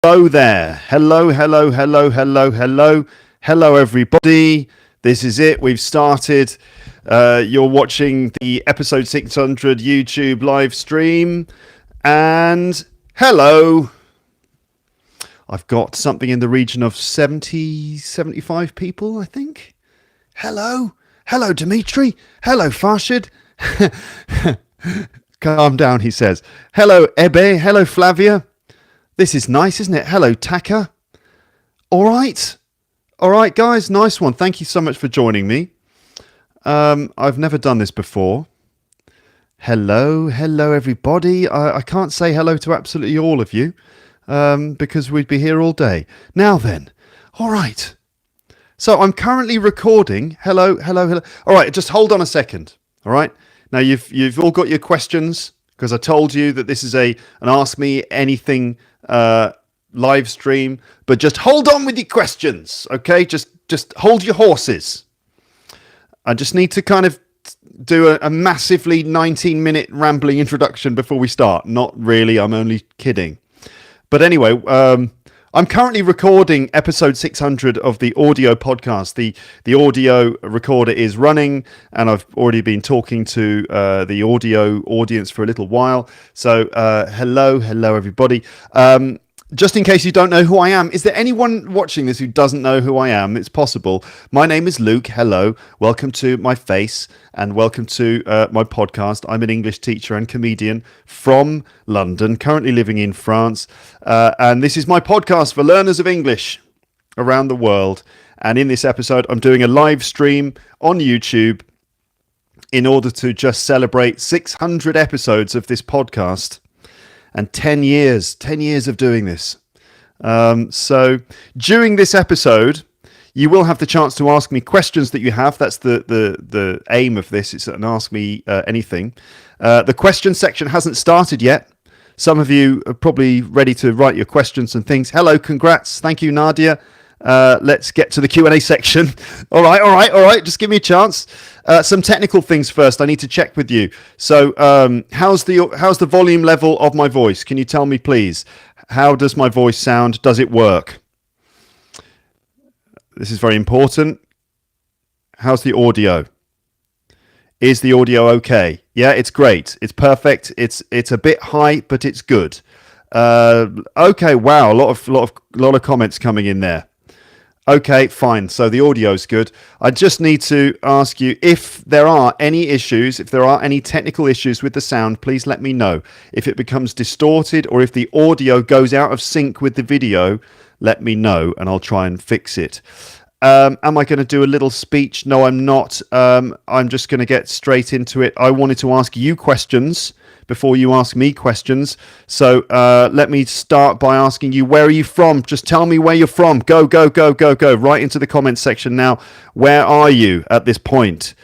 Hello there. Hello, hello, hello, hello, hello. Hello, everybody. This is it. We've started. You're watching the episode 600 YouTube live stream. And hello. I've got something in the region of 70, 75 people, I think. Hello. Hello, Dimitri. Hello, Farshid. Calm down, he says. Hello, Ebe. Hello, Flavia. This is nice, isn't it? Hello, Taka. All right, guys. Nice one. Thank you so much for joining me. I've never done this before. Hello, everybody. I can't say hello to absolutely all of you because we'd be here all day. Now then, all right. So I'm currently recording. Hello. All right, just hold on a second. All right. Now you've all got your questions because I told you that this is an Ask Me Anything live stream, but just hold on with your questions, okay? Just hold your horses. I just need to kind of do a massively 19-minute rambling introduction before we start. Not really, I'm only kidding. But anyway, I'm currently recording episode 600 of the audio podcast. The audio recorder is running, and I've already been talking to the audio audience for a little while. So hello, everybody. Just in case you don't know who I am, is there anyone watching this who doesn't know who I am? It's possible. My name is Luke. Hello. Welcome to my face and welcome to my podcast. I'm an English teacher and comedian from London, currently living in France. And this is my podcast for learners of English around the world. And in this episode, I'm doing a live stream on YouTube in order to just celebrate 600 episodes of this podcast. And 10 years of doing this. So during this episode, you will have the chance to ask me questions that you have. That's the aim of this. It's an Ask Me Anything. The question section hasn't started yet. Some of you are probably ready to write your questions and things. Hello, congrats. Thank you, Nadia. Let's get to the Q&A section. All right. Just give me a chance. Some technical things first. I need to check with you. So, how's the volume level of my voice? Can you tell me, please? How does my voice sound? Does it work? This is very important. How's the audio? Is the audio okay? Yeah, it's great. It's perfect. It's a bit high, but it's good. Okay. Wow. A lot of comments coming in there. Okay, fine. So the audio's good. I just need to ask you if there are any issues, if there are any technical issues with the sound, please let me know. If it becomes distorted or if the audio goes out of sync with the video, let me know and I'll try and fix it. Am I going to do a little speech? No, I'm not. I'm just going to get straight into it. I wanted to ask you questions before you ask me questions. So let me start by asking you, where are you from? Just tell me where you're from. Go. Right into the comments section now. Where are you at this point?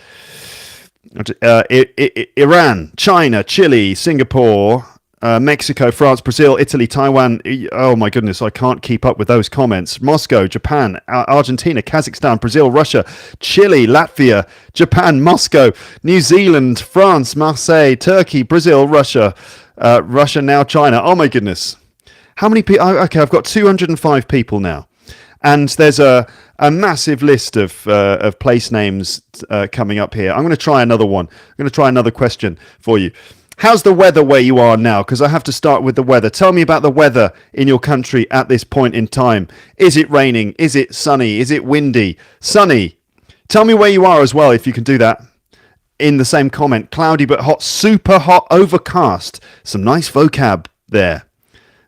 Iran, China, Chile, Singapore, Mexico, France, Brazil, Italy, Taiwan. Oh my goodness, I can't keep up with those comments. Moscow, Japan, Argentina, Kazakhstan, Brazil, Russia, Chile, Latvia, Japan, Moscow, New Zealand, France, Marseille, Turkey, Brazil, Russia, Russia, now China. Oh my goodness. How many people? Okay, I've got 205 people now. And there's a massive list of place names coming up here. I'm going to try another one. I'm going to try another question for you. How's the weather where you are now? Because I have to start with the weather. Tell me about the weather in your country at this point in time. Is it raining? Is it sunny? Is it windy? Sunny. Tell me where you are as well, if you can do that. In the same comment. Cloudy but hot. Super hot. Overcast. Some nice vocab there.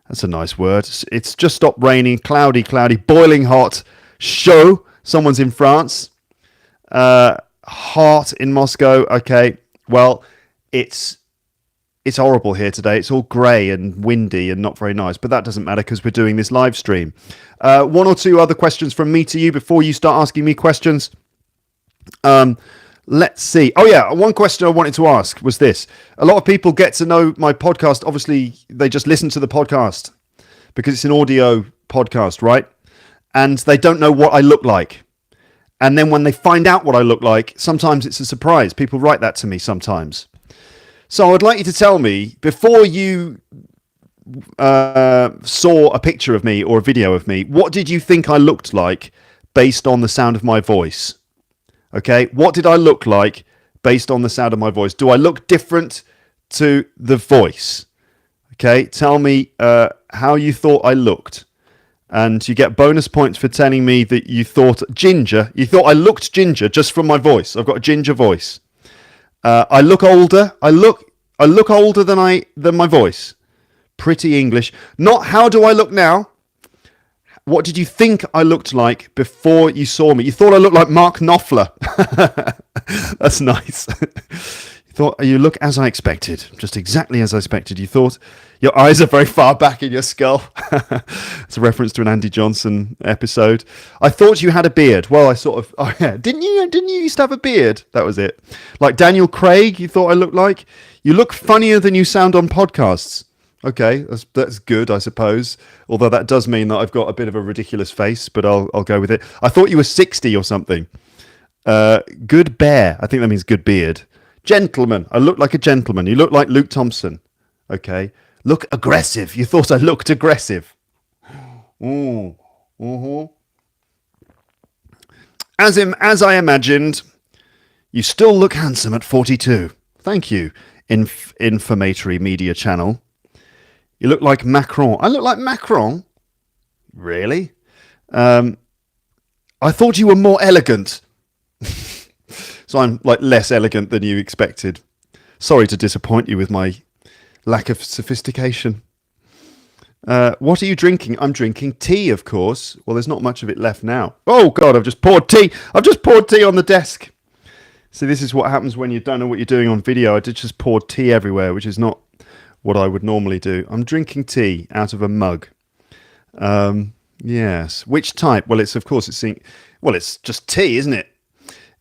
That's a nice word. It's just stopped raining. Cloudy. Boiling hot. Chaud. Someone's in France. Hot in Moscow. Okay. Well, it's horrible here today. It's all grey and windy and not very nice, but that doesn't matter because we're doing this live stream. One or two other questions from me to you before you start asking me questions. Let's see. Oh yeah, one question I wanted to ask was this. A lot of people get to know my podcast. Obviously, they just listen to the podcast because it's an audio podcast, right? And they don't know what I look like. And then when they find out what I look like, sometimes it's a surprise. People write that to me sometimes. So I'd like you to tell me, before you saw a picture of me or a video of me, what did you think I looked like based on the sound of my voice? Okay, what did I look like based on the sound of my voice? Do I look different to the voice? Okay, tell me how you thought I looked. And you get bonus points for telling me that you thought ginger. You thought I looked ginger just from my voice. I've got a ginger voice. I look older. I look older than my voice. Pretty English. Not how do I look now? What did you think I looked like before you saw me? You thought I looked like Mark Knopfler. That's nice. You thought you look as I expected, just exactly as I expected. You thought your eyes are very far back in your skull. It's a reference to an Andy Johnson episode. I thought you had a beard. Well, I sort of. Oh yeah, didn't you used to have a beard? That was it. Like Daniel Craig, you thought I looked like. You look funnier than you sound on podcasts. Okay, that's good, I suppose. Although that does mean that I've got a bit of a ridiculous face, but I'll go with it. I thought you were 60 or something. Good bear. I think that means good beard. Gentleman. I look like a gentleman. You look like Luke Thompson. Okay. Look aggressive. You thought I looked aggressive. Mm-hmm. As I imagined, you still look handsome at 42. Thank you, Informatory Media Channel. You look like Macron. I look like Macron? Really? I thought you were more elegant. So I'm like less elegant than you expected. Sorry to disappoint you with my lack of sophistication. What are you drinking? I'm drinking tea, of course. Well, there's not much of it left now. Oh, God, I've just poured tea. I've just poured tea on the desk. So this is what happens when you don't know what you're doing on video. I did just pour tea everywhere, which is not what I would normally do. I'm drinking tea out of a mug. Yes. Which type? Well, it's just tea, isn't it?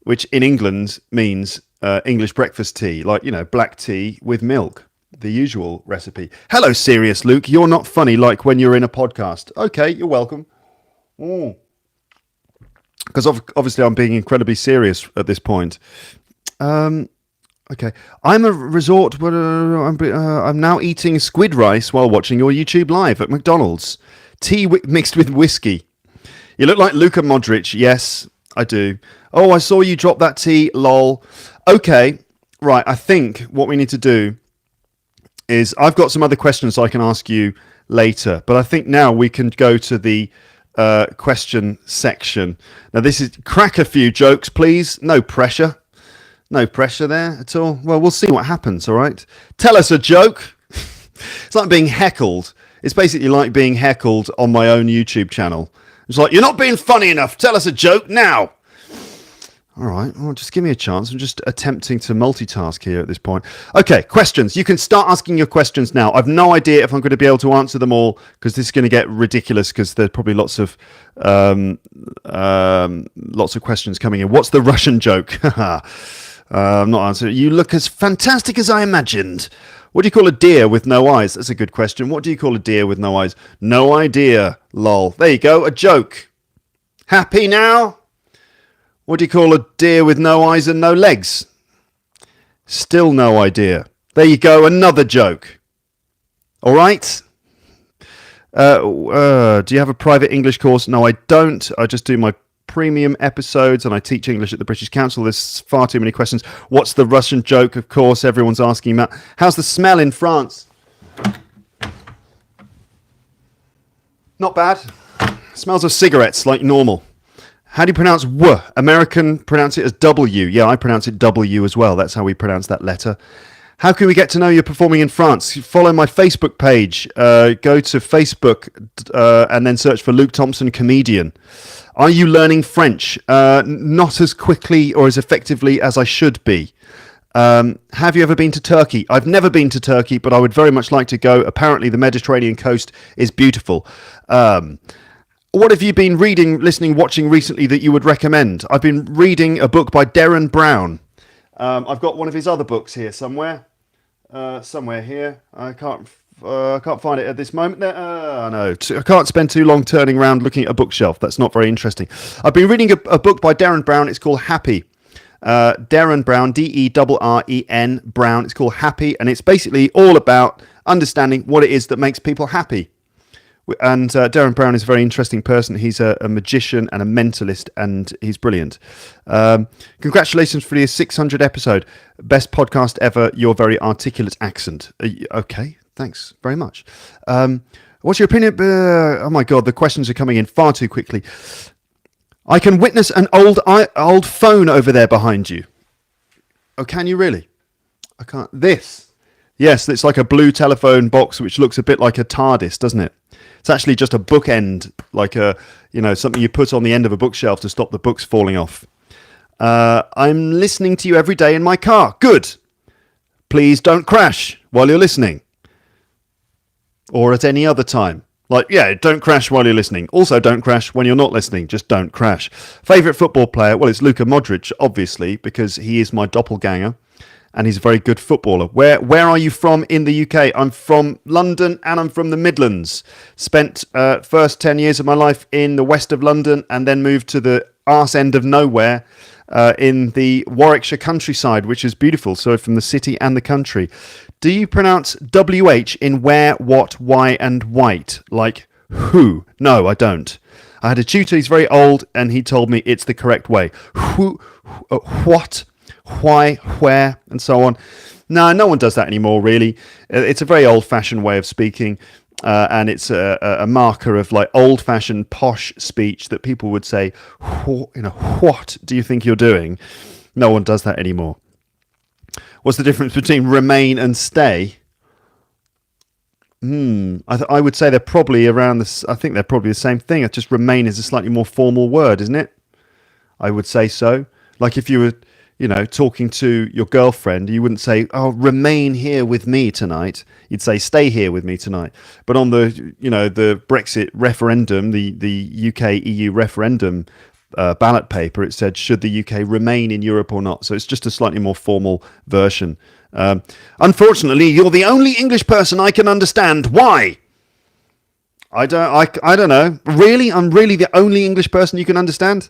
Which in England means English breakfast tea, like, black tea with milk, the usual recipe. Hello, serious Luke. You're not funny like when you're in a podcast. Okay, you're welcome. Because obviously I'm being incredibly serious at this point. Okay, I'm a resort. I'm now eating squid rice while watching your YouTube live at McDonald's. Tea mixed with whiskey. You look like Luka Modric. Yes, I do. Oh, I saw you drop that tea. Lol. Okay, right. I think what we need to do is I've got some other questions I can ask you later, but I think now we can go to the question section. Now, this is crack a few jokes, please. No pressure. No pressure there at all. Well, we'll see what happens, all right? Tell us a joke. It's like being heckled. It's basically like being heckled on my own YouTube channel. It's like, you're not being funny enough. Tell us a joke now. All right, well, just give me a chance. I'm just attempting to multitask here at this point. Okay, questions. You can start asking your questions now. I've no idea if I'm going to be able to answer them all because this is going to get ridiculous because there's probably lots of questions coming in. What's the Russian joke? I'm not answering. You look as fantastic as I imagined. What do you call a deer with no eyes? That's a good question. What do you call a deer with no eyes? No idea. Lol. There you go. A joke. Happy now? What do you call a deer with no eyes and no legs? Still no idea. There you go. Another joke. All right. Do you have a private English course? No, I don't. I just do my premium episodes and I teach English at the British Council. There's far too many questions. What's the Russian joke? Of course, everyone's asking about. How's the smell in France? Not bad. Smells of cigarettes like normal. How do you pronounce W? American pronounce it as W. Yeah, I pronounce it W as well. That's how we pronounce that letter. How can we get to know you're performing in France? Follow my Facebook page. Go to Facebook and then search for Luke Thompson Comedian. Are you learning French? Not as quickly or as effectively as I should be. Have you ever been to Turkey? I've never been to Turkey, but I would very much like to go. Apparently, the Mediterranean coast is beautiful. What have you been reading, listening, watching recently that you would recommend? I've been reading a book by Darren Brown. I've got one of his other books here somewhere. Somewhere here. I can't find it at this moment. No, I can't spend too long turning around looking at a bookshelf. That's not very interesting. I've been reading a book by Darren Brown. It's called Happy. Darren Brown, Derren Brown. It's called Happy, and it's basically all about understanding what it is that makes people happy. And Darren Brown is a very interesting person. He's a magician and a mentalist, and he's brilliant. Congratulations for your 600 episode. Best podcast ever. Your very articulate accent. Okay, thanks very much. What's your opinion? Oh my God, the questions are coming in far too quickly. I can witness an old phone over there behind you. Oh, can you really? I can't. This. Yes, it's like a blue telephone box, which looks a bit like a TARDIS, doesn't it? It's actually just a bookend, like something you put on the end of a bookshelf to stop the books falling off. I'm listening to you every day in my car. Good. Please don't crash while you're listening. Or at any other time. Don't crash while you're listening. Also, don't crash when you're not listening. Just don't crash. Favourite football player? Well, it's Luka Modric, obviously, because he is my doppelganger. And he's a very good footballer. Where are you from in the UK? I'm from London and I'm from the Midlands. Spent first 10 years of my life in the west of London and then moved to the arse end of nowhere in the Warwickshire countryside, which is beautiful. So from the city and the country. Do you pronounce WH in where, what, why, and white? Like who? No, I don't. I had a tutor, he's very old, and he told me it's the correct way. Who, what? Why, where, and so on. No one does that anymore, really. It's a very old-fashioned way of speaking, and it's a marker of like old-fashioned posh speech that people would say, what do you think you're doing? No one does that anymore. What's the difference between remain and stay? I would say they're probably around this. I think they're probably the same thing. It's just remain is a slightly more formal word, isn't it? I would say so. Like if you were talking to your girlfriend, you wouldn't say, "Oh, remain here with me tonight." You'd say, "Stay here with me tonight." But on the Brexit referendum, the UK EU referendum ballot paper, it said, "Should the UK remain in Europe or not?" So it's just a slightly more formal version. Unfortunately, you're the only English person I can understand. Why? I don't know. Really, I'm really the only English person you can understand.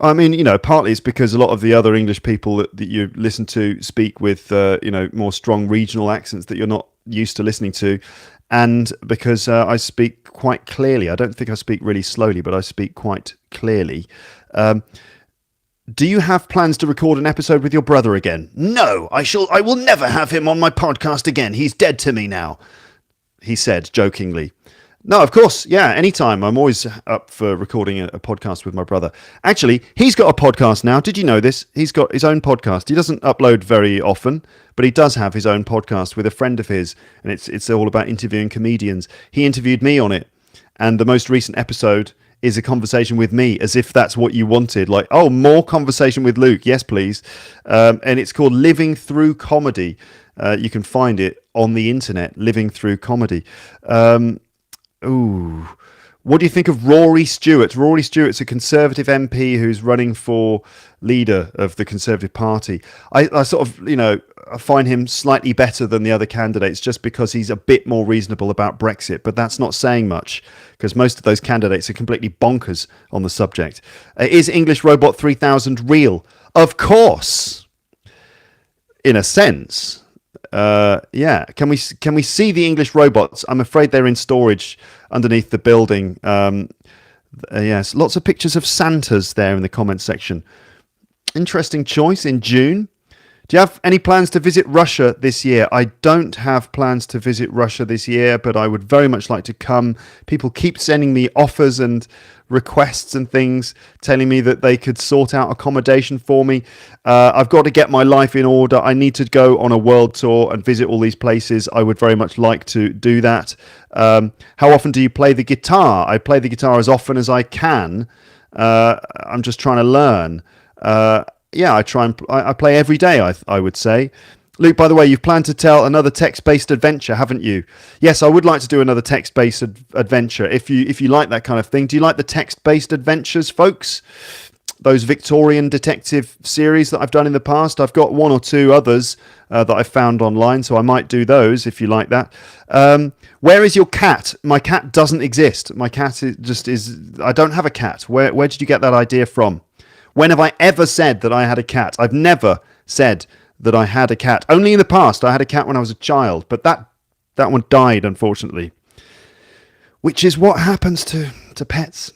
I mean, partly it's because a lot of the other English people that you listen to speak with, more strong regional accents that you're not used to listening to. And because I speak quite clearly. I don't think I speak really slowly, but I speak quite clearly. Do you have plans to record an episode with your brother again? No, I will never have him on my podcast again. He's dead to me now, he said jokingly. No, of course. Yeah, anytime. I'm always up for recording a podcast with my brother. Actually, he's got a podcast now. Did you know this? He's got his own podcast. He doesn't upload very often, but he does have his own podcast with a friend of his, and it's all about interviewing comedians. He interviewed me on it, and the most recent episode is a conversation with me, as if that's what you wanted. Like, oh, more conversation with Luke. Yes, please. And it's called Living Through Comedy. You can find it on the internet, Living Through Comedy. Ooh, what do you think of Rory Stewart? Rory Stewart's a Conservative MP who's running for leader of the Conservative Party. I sort of, I find him slightly better than the other candidates just because he's a bit more reasonable about Brexit, but that's not saying much because most of those candidates are completely bonkers on the subject. Is English Robot 3000 real? Of course, in a sense. Yeah. Can we see the English robots? I'm afraid they're in storage underneath the building. Yes, lots of pictures of Santas there in the comments section. Interesting choice in June. Do you have any plans to visit Russia this year? I don't have plans to visit Russia this year, but I would very much like to come. People keep sending me offers and requests and things, telling me that they could sort out accommodation for me. I've got to get my life in order. I need to go on a world tour and visit all these places. I would very much like to do that. How often do you play the guitar? I play the guitar as often as I can. I'm just trying to learn. Yeah, I play every day, I would say. Luke, by the way, you've planned to tell another text-based adventure, haven't you? Yes, I would like to do another text-based adventure. If you like that kind of thing. Do you like the text-based adventures, folks? Those Victorian detective series that I've done in the past. I've got one or two others that I've found online, so I might do those if you like that. Where is your cat? My cat doesn't exist. My cat is. I don't have a cat. Where did you get that idea from? When have I ever said that I had a cat? I've never said that I had a cat. Only in the past. I had a cat when I was a child, but that That one died, unfortunately, which is what happens to pets.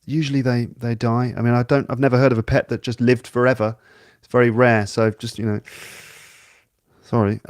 Usually they die. I mean, I've never heard of a pet that just lived forever. It's very rare. So just, sorry.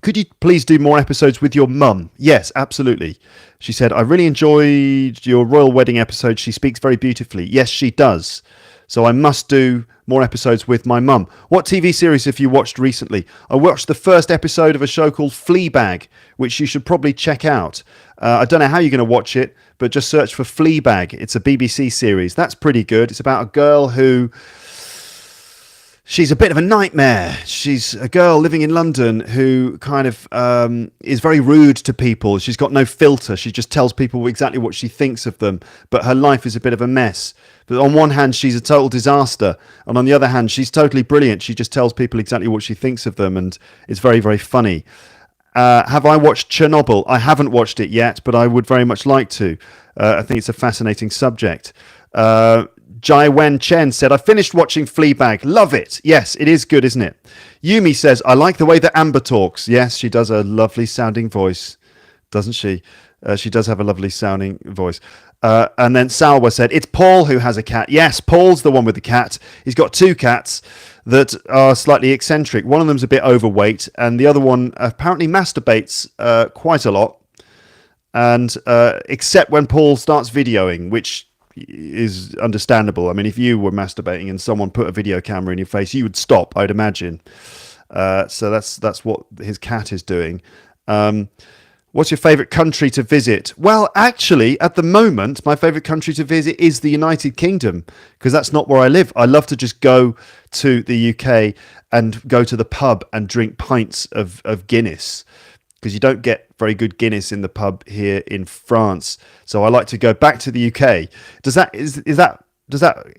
Could you please do more episodes with your mum? Yes, absolutely. She said, I really enjoyed your royal wedding episode. She speaks very beautifully. Yes, she does. So I must do more episodes with my mum. What TV series have you watched recently? I watched the first episode of a show called Fleabag, which you should probably check out. I don't know how you're going to watch it, but just search for Fleabag. It's a BBC series. That's pretty good. It's about a girl who... She's a bit of a nightmare. She's a girl living in London who kind of is very rude to people. She's got no filter. She just tells people exactly what she thinks of them. But her life is a bit of a mess. But on one hand, she's a total disaster. And on the other hand, she's totally brilliant. She just tells people exactly what she thinks of them. And it's very, very funny. Have I watched Chernobyl? I haven't watched it yet, but I would very much like to. I think it's a fascinating subject. Jai Wen Chen said, I finished watching Fleabag. Love it. Yes, it is good, isn't it? Yumi says, I like the way that Amber talks. Yes, she does a lovely sounding voice, doesn't she? She does have a lovely sounding voice. And then Salwa said, it's Paul who has a cat. Yes, Paul's the one with the cat. He's got two cats that are slightly eccentric. One of them's a bit overweight, and the other one apparently masturbates quite a lot. And except when Paul starts videoing, which is understandable. I mean, if you were masturbating and someone put a video camera in your face, you would stop, I'd imagine. So that's what his cat is doing. What's your favourite country to visit? Well, actually, at the moment, my favourite country to visit is the United Kingdom, because that's not where I live. I love to just go to the UK and go to the pub and drink pints of Guinness, because you don't get very good Guinness in the pub here in France. So I like to go back to the UK. Does that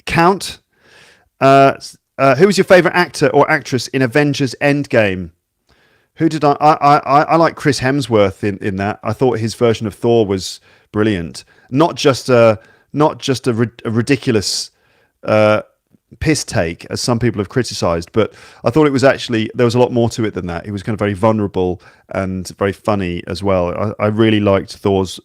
count? Who was your favourite actor or actress in Avengers Endgame? Who did I like Chris Hemsworth in that. I thought his version of Thor was brilliant. Not just a ridiculous piss take, as some people have criticised, but I thought it was actually, there was a lot more to it than that. He was kind of very vulnerable and very funny as well. I really liked Thor's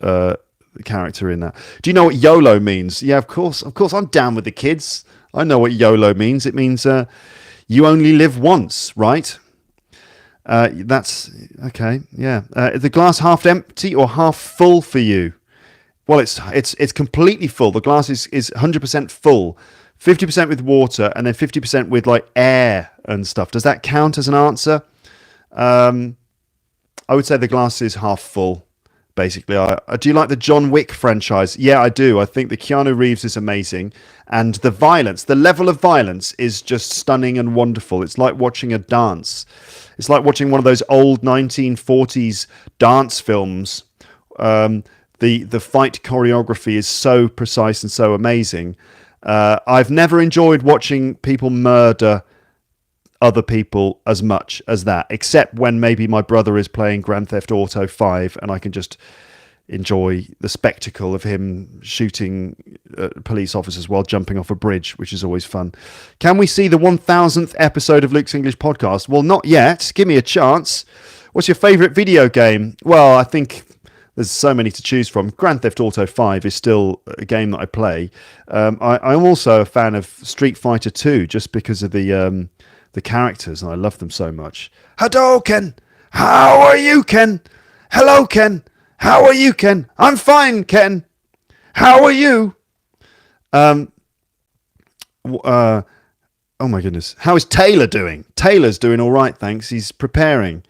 character in that. Do you know what YOLO means? Yeah, of course, I'm down with the kids. I know what YOLO means. It means you only live once, right? That's okay. Yeah. Is the glass half empty or half full for you? Well, it's completely full. The glass is 100% full, 50% with water, and then 50% with like air and stuff. Does that count as an answer? I would say the glass is half full, basically. Do you like the John Wick franchise? Yeah, I do. I think the Keanu Reeves is amazing, and the violence, the level of violence is just stunning and wonderful. It's like watching a dance. It's like watching one of those old 1940s dance films. The fight choreography is so precise and so amazing. I've never enjoyed watching people murder other people as much as that, except when maybe my brother is playing Grand Theft Auto 5 and I can just enjoy the spectacle of him shooting police officers while jumping off a bridge, which is always fun. Can we see the 1000th episode of Luke's English Podcast? Well, not yet. Give me a chance. What's your favourite video game? Well, I think there's so many to choose from. Grand Theft Auto 5 is still a game that I play. I'm also a fan of Street Fighter 2 just because of the characters, and I love them so much. Hadouken! How are you, Ken? Hello, Ken. How are you, Ken? I'm fine, Ken. How are you? Oh my goodness. How is Taylor doing? Taylor's doing all right, thanks. He's preparing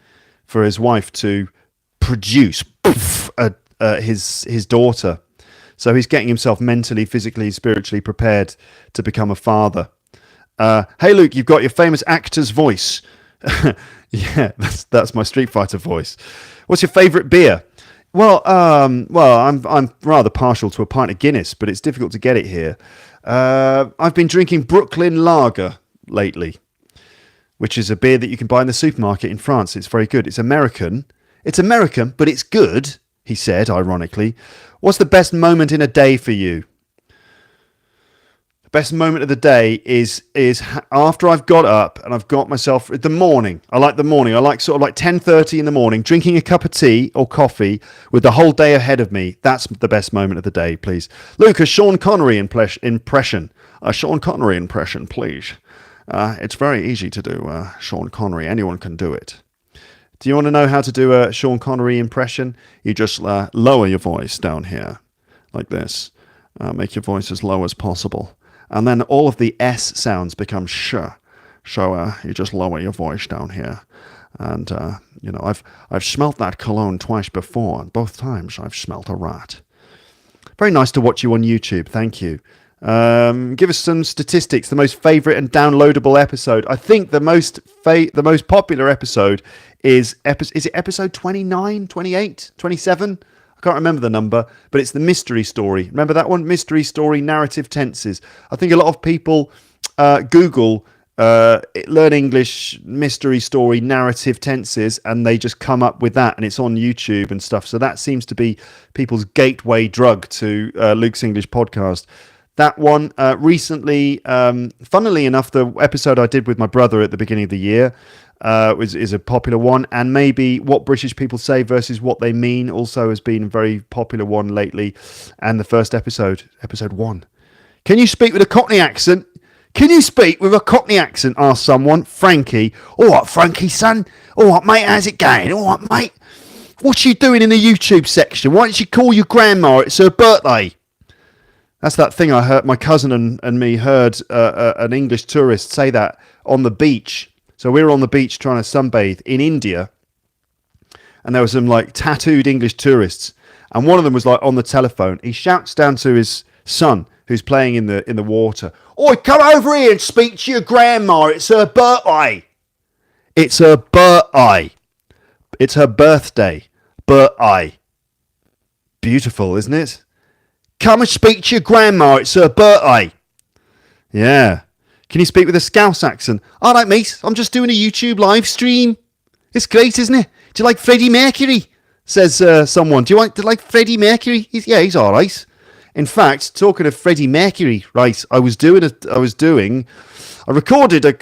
for his wife to produce his daughter. So he's getting himself mentally, physically, spiritually prepared to become a father. Hey, Luke, you've got your famous actor's voice. Yeah, that's my Street Fighter voice. What's your favourite beer? Well, I'm rather partial to a pint of Guinness, but it's difficult to get it here. I've been drinking Brooklyn Lager lately, which is a beer that you can buy in the supermarket in France. It's very good. It's American. It's American, but it's good, he said, ironically. What's the best moment in a day for you? The Best moment of the day is after I've got up and I've got myself the morning. I like the morning. I like sort of like 10:30 in the morning, drinking a cup of tea or coffee with the whole day ahead of me. That's the best moment of the day, please. Lucas, Sean Connery impression. Sean Connery impression, please. It's very easy to do Sean Connery. Anyone can do it. Do you want to know how to do a Sean Connery impression? You just lower your voice down here like this. Make your voice as low as possible. And then all of the S sounds become sh. So you just lower your voice down here. And, I've smelt that cologne twice before. And both times I've smelt a rat. Very nice to watch you on YouTube. Thank you. Give us some statistics. The most favourite and downloadable episode. I think the most popular episode is it episode 29, 28, 27? I can't remember the number, but it's the mystery story. Remember that one? Mystery story, narrative tenses. I think a lot of people Google learn English, mystery story, narrative tenses, and they just come up with that, and it's on YouTube and stuff. So that seems to be people's gateway drug to Luke's English podcast. That one recently, funnily enough, the episode I did with my brother at the beginning of the year is a popular one, and maybe what British people say versus what they mean also has been a very popular one lately. And the first episode 1. Can you speak with a Cockney accent? Can you speak with a Cockney accent? Asked someone. Frankie. All right, Frankie, son. All right, mate, how's it going? All right, mate. What's she doing in the YouTube section? Why don't you call your grandma? It's her birthday. That's that thing I heard. My cousin and me heard an English tourist say that on the beach. So we were on the beach trying to sunbathe in India, and there were some like tattooed English tourists, and one of them was like on the telephone. He shouts down to his son who's playing in the water, "Oi, come over here and speak to your grandma. It's her birthday. It's her birthday. It's her birthday. Birthday. Beautiful, isn't it? Come and speak to your grandma. It's her birthday." Yeah. Can you speak with a Scouse accent? All right, mate. I'm just doing a YouTube live stream. It's great, isn't it? Do you like Freddie Mercury? Says someone. Do you like Freddie Mercury? He's all right. In fact, talking of Freddie Mercury, right? I recorded.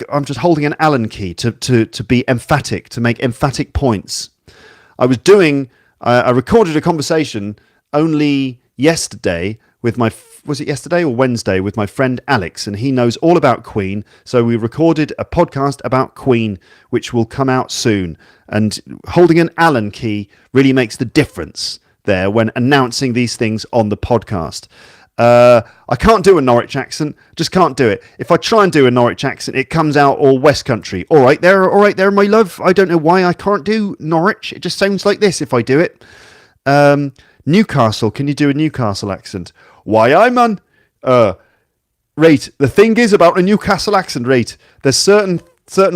I'm just holding an Allen key to be emphatic, to make emphatic points. I recorded a conversation only yesterday with was it yesterday or Wednesday with my friend Alex, and he knows all about Queen. So we recorded a podcast about Queen, which will come out soon. And holding an Allen key really makes the difference there when announcing these things on the podcast. I can't do a Norwich accent, just can't do it. If I try and do a Norwich accent, it comes out all West Country. All right there, my love. I don't know why I can't do Norwich. It just sounds like this if I do it. Newcastle, can you do a Newcastle accent? Why, I man. Right, the thing is about a Newcastle accent, right, there's certain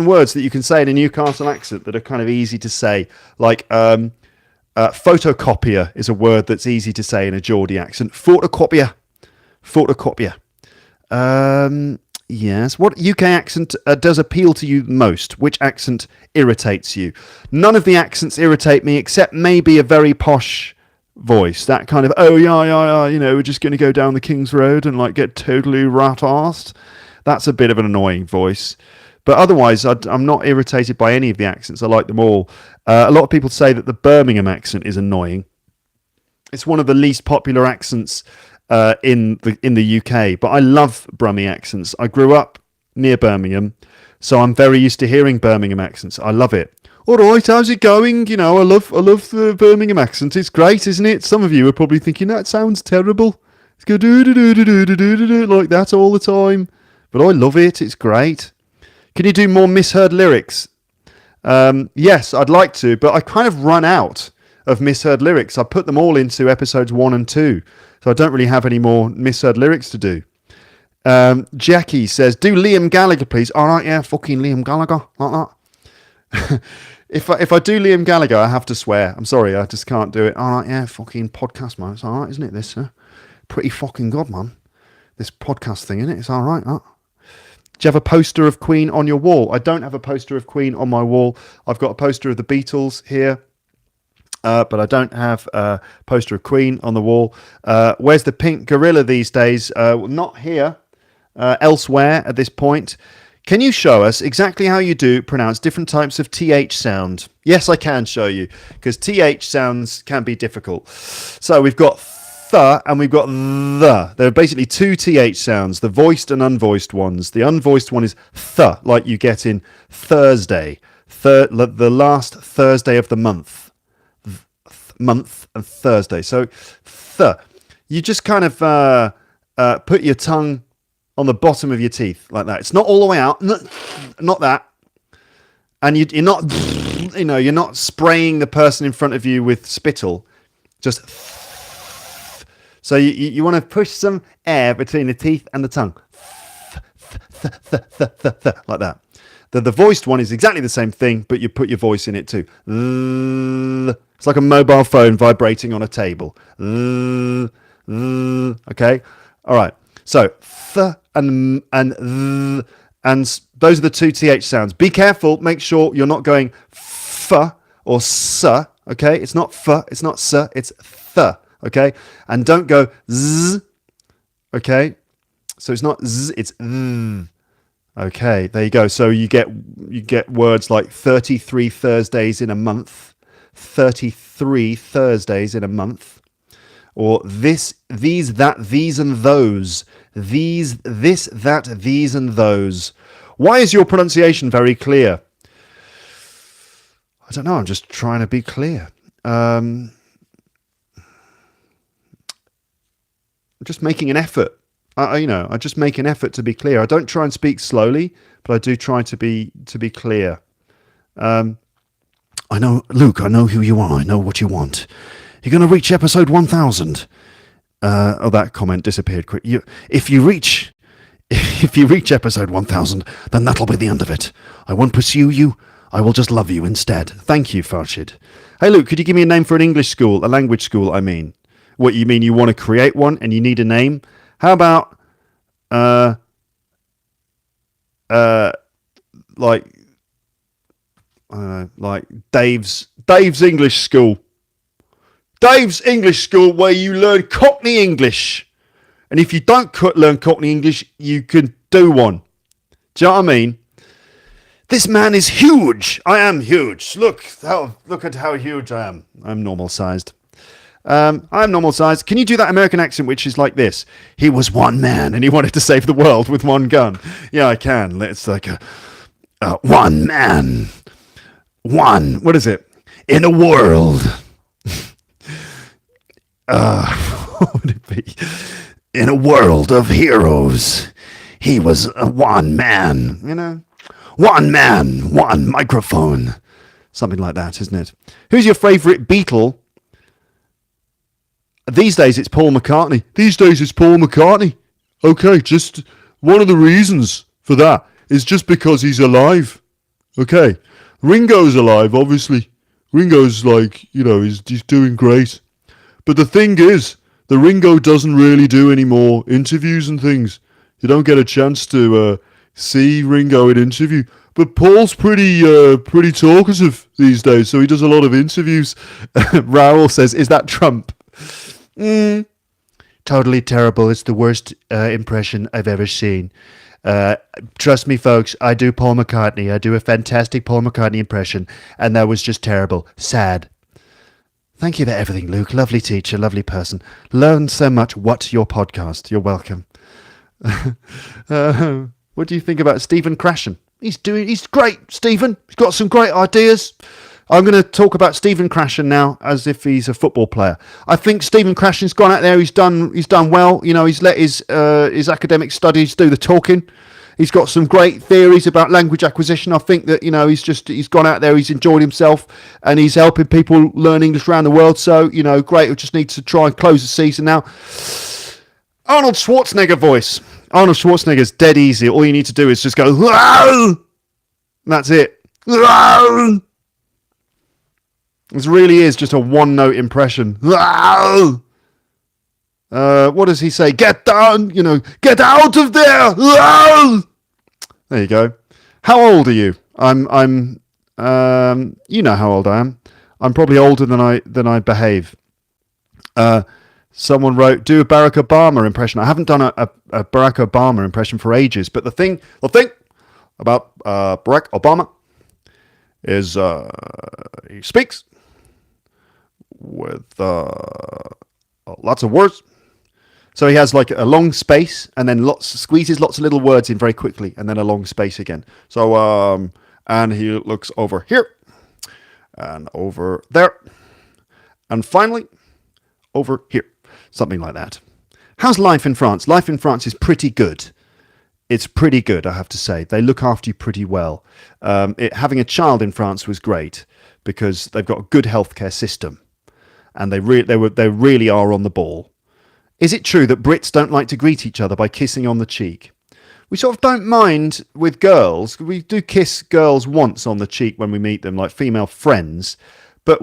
words that you can say in a Newcastle accent that are kind of easy to say, like photocopier is a word that's easy to say in a Geordie accent. Photocopier. Yes. What UK accent does appeal to you most? Which accent irritates you? None of the accents irritate me except maybe a very posh voice. That kind of, oh yeah, we're just going to go down the King's Road and like get totally rat-arsed. That's a bit of an annoying voice. But otherwise, I'm not irritated by any of the accents. I like them all. A lot of people say that the Birmingham accent is annoying. It's one of the least popular accents in the UK, but I love Brummie accents. I grew up near Birmingham, so I'm very used to hearing Birmingham accents. I love it. All right, how's it going? I love the Birmingham accent. It's great, isn't it? Some of you are probably thinking that sounds terrible. It's go do do do do do do do do like that all the time, but I love it. It's great. Can you do more misheard lyrics? Yes, I'd like to, but I kind of run out of misheard lyrics. I put them all into episodes 1 and 2, so I don't really have any more misheard lyrics to do. Jackie says, do Liam Gallagher, please. All right, yeah, fucking Liam Gallagher, like that. If I do Liam Gallagher, I have to swear. I'm sorry, I just can't do it. All right, yeah, fucking podcast, man. It's all right, isn't it, this? Pretty fucking good, man. This podcast thing, isn't it? It's all right, that. Do you have a poster of Queen on your wall? I don't have a poster of Queen on my wall. I've got a poster of the Beatles here, but I don't have a poster of Queen on the wall. Where's the pink gorilla these days? Not here. elsewhere at this point. Can you show us exactly how you do pronounce different types of TH sound? Yes, I can show you, because TH sounds can be difficult. So we've got th and we've got the. There are basically two TH sounds, the voiced and unvoiced ones. The unvoiced one is th, like you get in Thursday, the last Thursday of the month. Month and Thursday. So th. You just kind of put your tongue on the bottom of your teeth like that. It's not all the way out, not that. And you're not, you're not spraying the person in front of you with spittle. Just. So you want to push some air between the teeth and the tongue. Like that. The voiced one is exactly the same thing, but you put your voice in it too. It's like a mobile phone vibrating on a table. Okay? All right. So, th and th, and those are the two th sounds. Be careful. Make sure you're not going f or s. Okay? It's not f, it's not s, it's th. Okay? And don't go z. Okay? So it's not z, it's th. Okay, there you go. So you get words like 33 Thursdays in a month, 33 Thursdays in a month, or this, these, that, these, and those. These, this, that, these, and those. Why is your pronunciation very clear? I don't know. I'm just trying to be clear. I'm just making an effort. I just make an effort to be clear. I don't try and speak slowly, but I do try to be clear. I know, Luke, I know who you are. I know what you want. You're going to reach episode 1000. That comment disappeared quick. If you reach episode 1000, then that'll be the end of it. I won't pursue you. I will just love you instead. Thank you, Farshid. Hey, Luke, could you give me a name for an English school, a language school, I mean? What, you mean you want to create one and you need a name? How about, like Dave's English School. Dave's English School, where you learn Cockney English. And if you don't learn Cockney English, you can do one. Do you know what I mean? This man is huge. I am huge. Look at how huge I am. I'm normal sized. I'm normal sized. Can you do that American accent, which is like this? He was one man and he wanted to save the world with one gun. Yeah, I can. It's like one man. What is it? In a world. What would it be? In a world of heroes, he was one man, One man, one microphone. Something like that, isn't it? Who's your favourite Beatle? These days it's Paul McCartney. Okay, just one of the reasons for that is just because he's alive. Okay. Ringo's alive, obviously. Ringo's he's doing great. But the thing is, the Ringo doesn't really do any more interviews and things. You don't get a chance to see Ringo in interview. But Paul's pretty talkative these days, so he does a lot of interviews. Raoul says, "Is that Trump?" Totally terrible. It's the worst impression I've ever seen. Trust me, folks, I do Paul McCartney. I do a fantastic Paul McCartney impression, and that was just terrible. Sad. Thank you for everything, Luke. Lovely teacher, lovely person. Learned so much. What's your podcast? You're welcome. What do you think about Stephen Krashen? He's great, Stephen. He's got some great ideas. I'm going to talk about Stephen Krashen now as if he's a football player. I think Stephen Krashen's gone out there. He's done well. He's let his academic studies do the talking. He's got some great theories about language acquisition. I think that, he's gone out there, he's enjoyed himself, and he's helping people learn English around the world. So, great. We just need to try and close the season now. Arnold Schwarzenegger voice. Arnold Schwarzenegger's dead easy. All you need to do is just go, "Whoa!" That's it. "Whoa!" This really is just a one-note impression. "Whoa!" What does he say? "Get down, get out of there!" "Whoa!" There you go. How old are you? I'm you know how old I am. I'm probably older than I behave. Someone wrote, do a Barack Obama impression. I haven't done a Barack Obama impression for ages, but the thing about Barack Obama is he speaks with lots of words. So he has like a long space and then squeezes lots of little words in very quickly and then a long space again. So, and he looks over here and over there and finally over here. Something like that. How's life in France? Life in France is pretty good. It's pretty good, I have to say. They look after you pretty well. Having a child in France was great because they've got a good healthcare system and they really are on the ball. Is it true that Brits don't like to greet each other by kissing on the cheek? We sort of don't mind with girls. We do kiss girls once on the cheek when we meet them, like female friends, but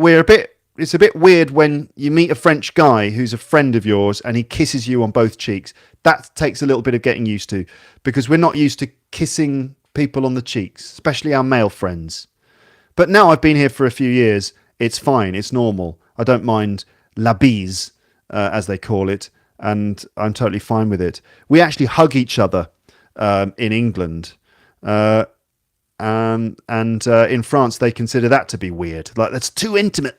it's a bit weird when you meet a French guy who's a friend of yours and he kisses you on both cheeks. That takes a little bit of getting used to because we're not used to kissing people on the cheeks, especially our male friends. But now I've been here for a few years. It's fine. It's normal. I don't mind la bise, as they call it, and I'm totally fine with it. We actually hug each other in England. And in France, they consider that to be weird. Like, that's too intimate.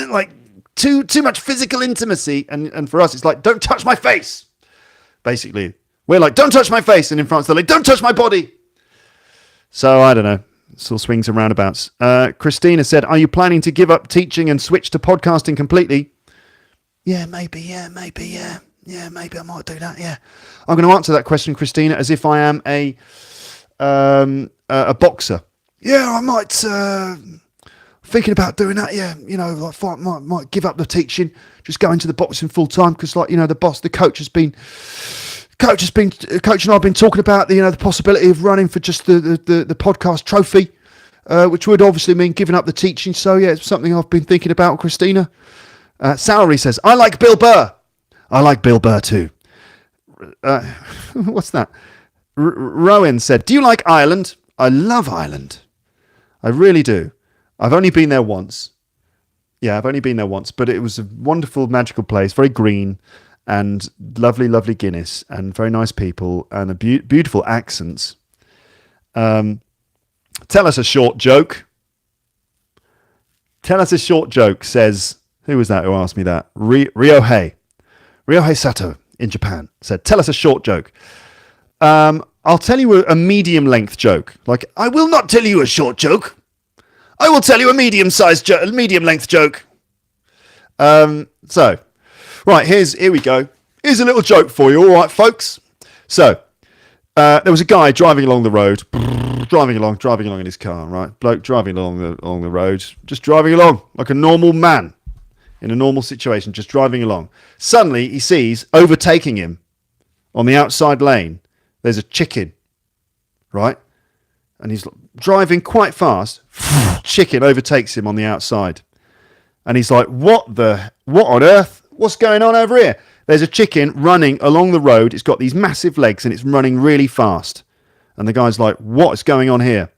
Like, too much physical intimacy. And for us, it's like, don't touch my face. Basically, we're like, don't touch my face. And in France, they're like, don't touch my body. So, I don't know. It's all swings and roundabouts. Christina said, are you planning to give up teaching and switch to podcasting completely? Yeah, maybe. Yeah, maybe I might do that. Yeah. I'm going to answer that question, Christina, as if I am a boxer. Yeah, I might thinking about doing that. Yeah, like might give up the teaching, just go into the boxing full time because, like, the coach and I've been talking about the possibility of running for just the podcast trophy, which would obviously mean giving up the teaching. So yeah, it's something I've been thinking about, Christina. Salary says, I like Bill Burr. I like Bill Burr too. What's that? Rowan said, do you like Ireland? I love Ireland. I really do. I've only been there once. Yeah, I've only been there once, but it was a wonderful, magical place, very green and lovely, lovely Guinness and very nice people and a beautiful accents. Tell us a short joke. Tell us a short joke, says, who was that who asked me that? Ryohei Sato in Japan said, tell us a short joke. I'll tell you a medium length joke. Like, I will not tell you a short joke. I will tell you a medium length joke. So, right, here we go. Here's a little joke for you, all right, folks. So, there was a guy driving along the road, driving along in his car, right? Bloke driving along the road, just driving along like a normal man in a normal situation, just driving along. Suddenly, he sees overtaking him on the outside lane. There's a chicken, right? And he's driving quite fast. Chicken overtakes him on the outside. And he's like, what on earth? What's going on over here? There's a chicken running along the road. It's got these massive legs and it's running really fast. And the guy's like, what is going on here?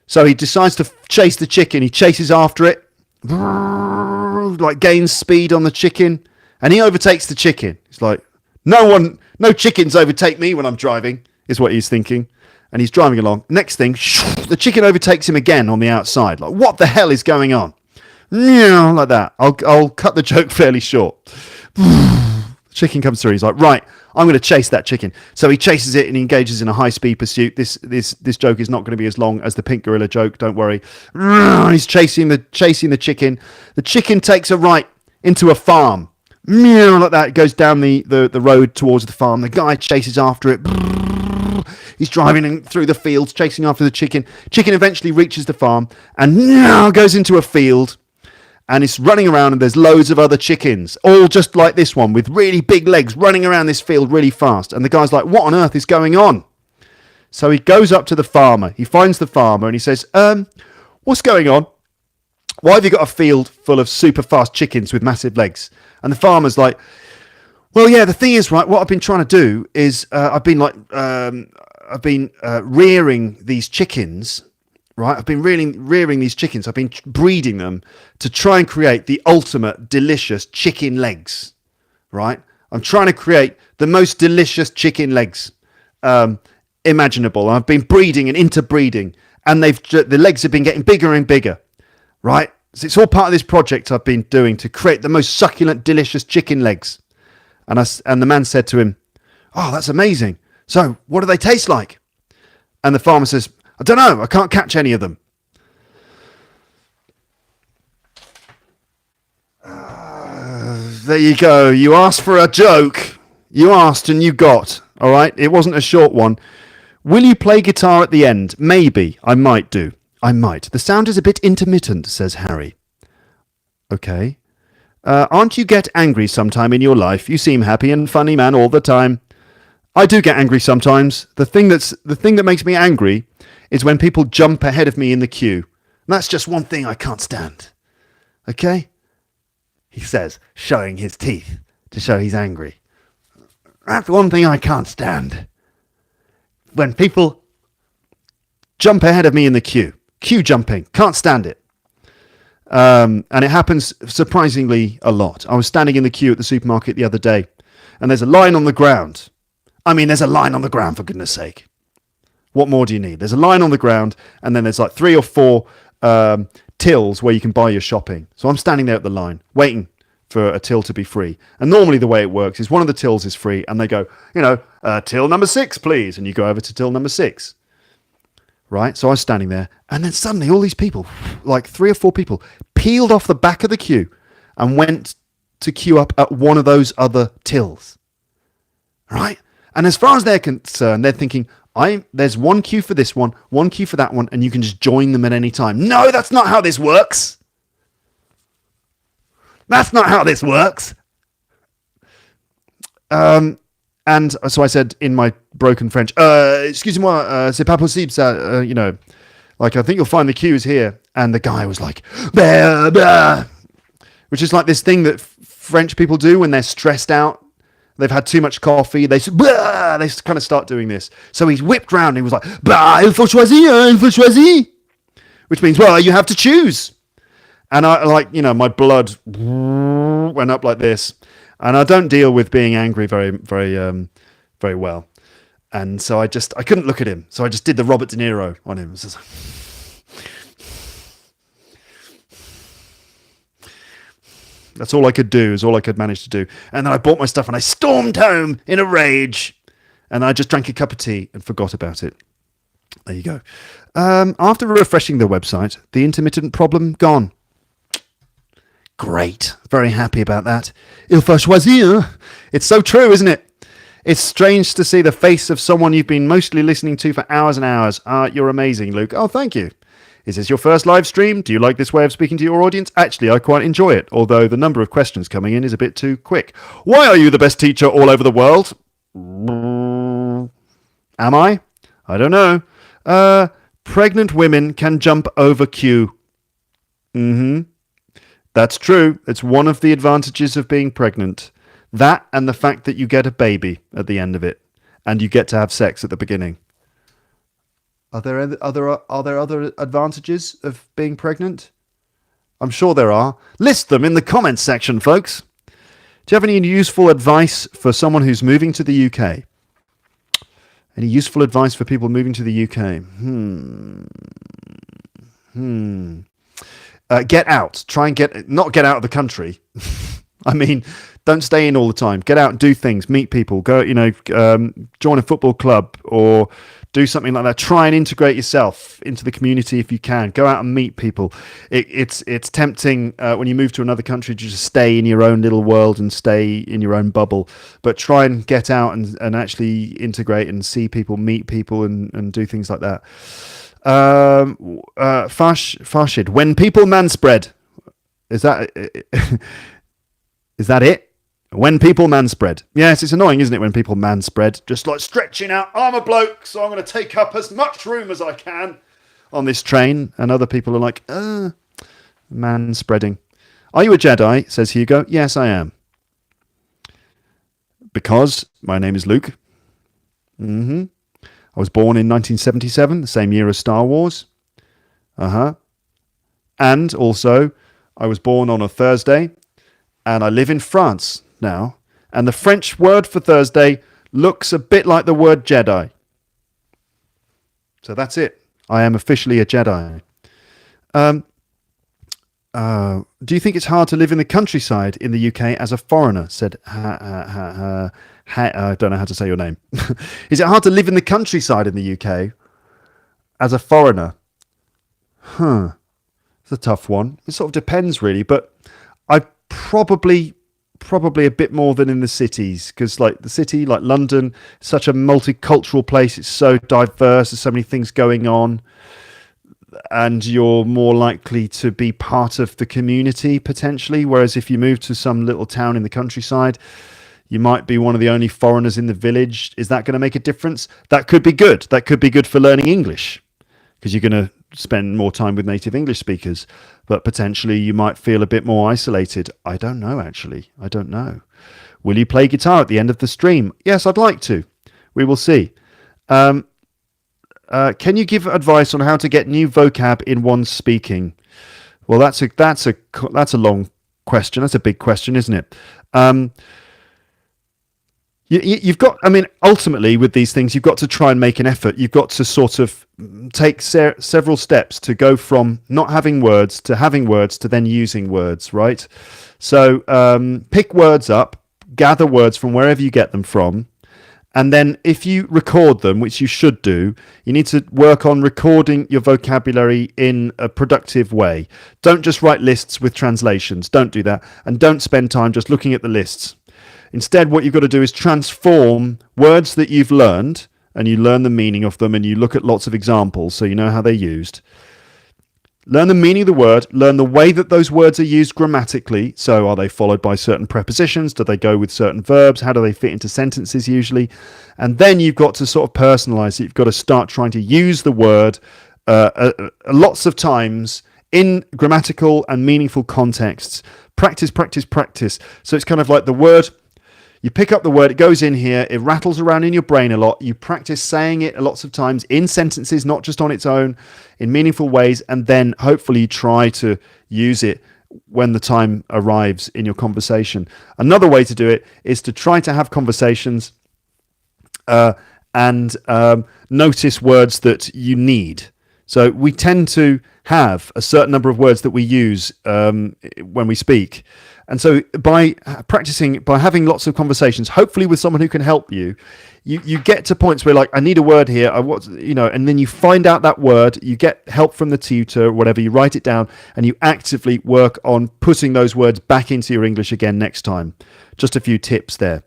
So he decides to chase the chicken. He chases after it, like gains speed on the chicken. And he overtakes the chicken. He's like, no chickens overtake me when I'm driving, is what he's thinking. And he's driving along. Next thing, the chicken overtakes him again on the outside. Like, what the hell is going on? Like that. I'll cut the joke fairly short. The chicken comes through. He's like, right, I'm going to chase that chicken. So he chases it and he engages in a high-speed pursuit. This joke is not going to be as long as the pink gorilla joke. Don't worry. He's chasing the chicken. The chicken takes a right into a farm. Like that. It goes down the road towards the farm. The guy chases after it. He's driving through the fields, chasing after the chicken. Chicken eventually reaches the farm and goes into a field. And it's running around and there's loads of other chickens, all just like this one, with really big legs, running around this field really fast. And the guy's like, what on earth is going on? So he goes up to the farmer. He finds the farmer and he says, what's going on? Why have you got a field full of super fast chickens with massive legs? And the farmer's like, well, yeah, the thing is, right, what I've been trying to do is I've been rearing these chickens right? I've been rearing these chickens. I've been breeding them to try and create the ultimate delicious chicken legs, right? I'm trying to create the most delicious chicken legs imaginable. I've been breeding and interbreeding, and the legs have been getting bigger and bigger, right? So it's all part of this project I've been doing to create the most succulent, delicious chicken legs. And the man said to him, "Oh, that's amazing. So what do they taste like?" And the farmer says, "I don't know. I can't catch any of them." There you go. You asked for a joke. You asked and you got. All right. It wasn't a short one. Will you play guitar at the end? Maybe. I might do. I might. The sound is a bit intermittent, says Harry. Okay. Aren't you get angry sometime in your life? You seem happy and funny man all the time. I do get angry sometimes. The thing that makes me angry is when people jump ahead of me in the queue. And that's just one thing I can't stand. Okay? He says, showing his teeth to show he's angry. That's one thing I can't stand. When people jump ahead of me in the queue. Queue jumping. Can't stand it. And it happens surprisingly a lot. I was standing in the queue at the supermarket the other day, and there's a line on the ground. I mean, there's a line on the ground, for goodness sake. What more do you need? There's a line on the ground, and then there's like 3 or 4 tills where you can buy your shopping. So I'm standing there at the line, waiting for a till to be free. And normally the way it works is one of the tills is free, and they go, till number 6, please. And you go over to till number 6. Right? So I was standing there, and then suddenly all these people, like 3 or 4 people, peeled off the back of the queue and went to queue up at one of those other tills. Right? And as far as they're concerned, they're thinking, there's one queue for this one queue for that one, and you can just join them at any time. No, that's not how this works. That's not how this works. And so I said in my broken French, excusez-moi, c'est pas possible, ça, like, I think you'll find the queue is here. And the guy was like, bah, bah, which is like this thing that French people do when they're stressed out. They've had too much coffee. They kind of start doing this. So he whipped round and he was like, bah, il faut choisir, which means, well, you have to choose. And my blood went up like this. And I don't deal with being angry very, very, very well. And so I couldn't look at him. So I just did the Robert De Niro on him. That's all I could do, is all I could manage to do. And then I bought my stuff and I stormed home in a rage. And I just drank a cup of tea and forgot about it. There you go. After refreshing the website, the intermittent problem gone. Great. Very happy about that. Il faut choisir. It's so true, isn't it? It's strange to see the face of someone you've been mostly listening to for hours and hours. You're amazing, Luke. Oh, thank you. Is this your first live stream? Do you like this way of speaking to your audience? Actually, I quite enjoy it, although the number of questions coming in is a bit too quick. Why are you the best teacher all over the world? Am I? I don't know. Pregnant women can jump over queue. That's true. It's one of the advantages of being pregnant. That and the fact that you get a baby at the end of it, and you get to have sex at the beginning. Are there other advantages of being pregnant? I'm sure there are. List them in the comments section, folks. Do you have any useful advice for someone who's moving to the UK? Any useful advice for people moving to the UK? Get out. Try and not get out of the country. I mean, don't stay in all the time. Get out and do things. Meet people. Go, join a football club or do something like that. Try and integrate yourself into the community if you can. Go out and meet people. It's tempting when you move to another country to just stay in your own little world and stay in your own bubble. But try and get out and actually integrate and see people, meet people, and do things like that. Farshid, when people manspread, is that it? When people manspread. Yes, it's annoying, isn't it, when people manspread? Just like stretching out, I'm a bloke, so I'm going to take up as much room as I can on this train. And other people are like, manspreading. Are you a Jedi? Says Hugo. Yes, I am. Because my name is Luke. I was born in 1977, the same year as Star Wars. And also, I was born on a Thursday, and I live in France now. And the French word for Thursday looks a bit like the word Jedi. So that's it. I am officially a Jedi. Do you think it's hard to live in the countryside in the UK as a foreigner? Said, I don't know how to say your name. Is it hard to live in the countryside in the UK as a foreigner? It's a tough one. It sort of depends, really. But I probably a bit more than in the cities, because like the city, like London, such a multicultural place. It's so diverse. There's so many things going on. And you're more likely to be part of the community potentially. Whereas if you move to some little town in the countryside, you might be one of the only foreigners in the village. Is that going to make a difference? That could be good. That could be good for learning English, because you're going to spend more time with native English speakers. But potentially you might feel a bit more isolated. I don't know, actually. I don't know. Will you play guitar at the end of the stream? Yes, I'd like to. We will see. Can you give advice on how to get new vocab in one's speaking? Well, that's a long question. That's a big question, isn't it? You've got, I mean, ultimately with these things, you've got to try and make an effort. You've got to sort of take several steps to go from not having words to then using words, right? So pick words up, gather words from wherever you get them from. And then if you record them, which you should do, you need to work on recording your vocabulary in a productive way. Don't just write lists with translations. Don't do that. And don't spend time just looking at the lists. Instead, what you've got to do is transform words that you've learned, and you learn the meaning of them, and you look at lots of examples so you know how they're used. Learn the meaning of the word, learn the way that those words are used grammatically. So are they followed by certain prepositions? Do they go with certain verbs? How do they fit into sentences usually? And then you've got to sort of personalize it. You've got to start trying to use the word lots of times in grammatical and meaningful contexts. Practice, practice, practice. So it's kind of like the word. You pick up the word, it goes in here, it rattles around in your brain a lot. You practice saying it lots of times in sentences, not just on its own, in meaningful ways, and then hopefully you try to use it when the time arrives in your conversation. Another way to do it is to try to have conversations and notice words that you need. So we tend to have a certain number of words that we use when we speak. And so by practicing, by having lots of conversations, hopefully with someone who can help you, you get to points where like, I need a word here, and then you find out that word, you get help from the tutor, whatever, you write it down, and you actively work on putting those words back into your English again next time. Just a few tips there.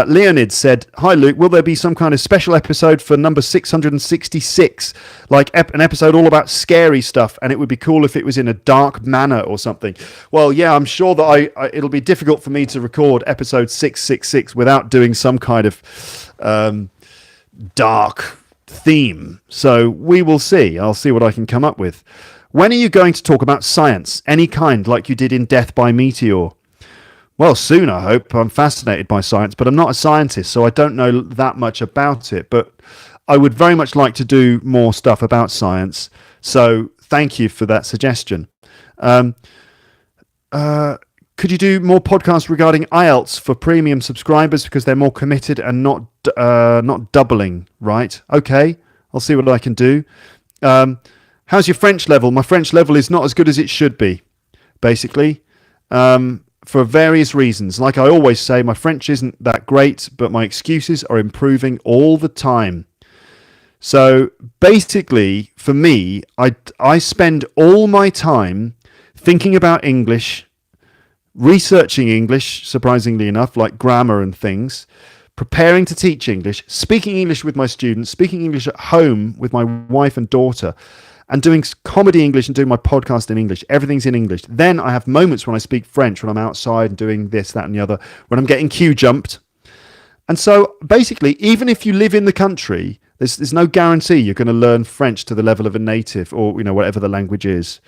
Leonid said, "Hi Luke, will there be some kind of special episode for number 666, like an episode all about scary stuff, and it would be cool if it was in a dark manner or something?" Well, yeah, I'm sure that it'll be difficult for me to record episode 666 without doing some kind of dark theme. So we will see. I'll see what I can come up with. When are you going to talk about science, any kind, like you did in Death by Meteor? Well, soon, I hope. I'm fascinated by science, but I'm not a scientist, so I don't know that much about it. But I would very much like to do more stuff about science. So thank you for that suggestion. Could you do more podcasts regarding IELTS for premium subscribers because they're more committed and not doubling, right? Okay, I'll see what I can do. How's your French level? My French level is not as good as it should be, basically. For various reasons. Like I always say, my French isn't that great, but my excuses are improving all the time. So basically, for me, I spend all my time thinking about English, researching English, surprisingly enough, like grammar and things, preparing to teach English, speaking English with my students, speaking English at home with my wife and daughter, and doing comedy English and doing my podcast in English. Everything's in English. Then I have moments when I speak French, when I'm outside and doing this, that, and the other, when I'm getting queue jumped. And so basically, even if you live in the country, there's no guarantee you're going to learn French to the level of a native or, whatever the language is.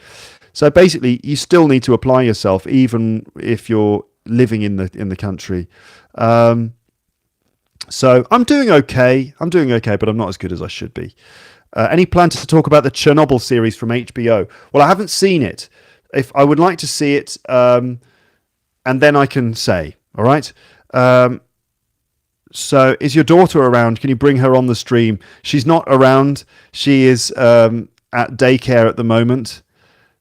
So basically, you still need to apply yourself, even if you're living in the country. So I'm doing okay. But I'm not as good as I should be. Any plan to talk about the Chernobyl series from HBO? Well, I haven't seen it. If I would like to see it, and then I can say, all right? So is your daughter around? Can you bring her on the stream? She's not around. She is at daycare at the moment.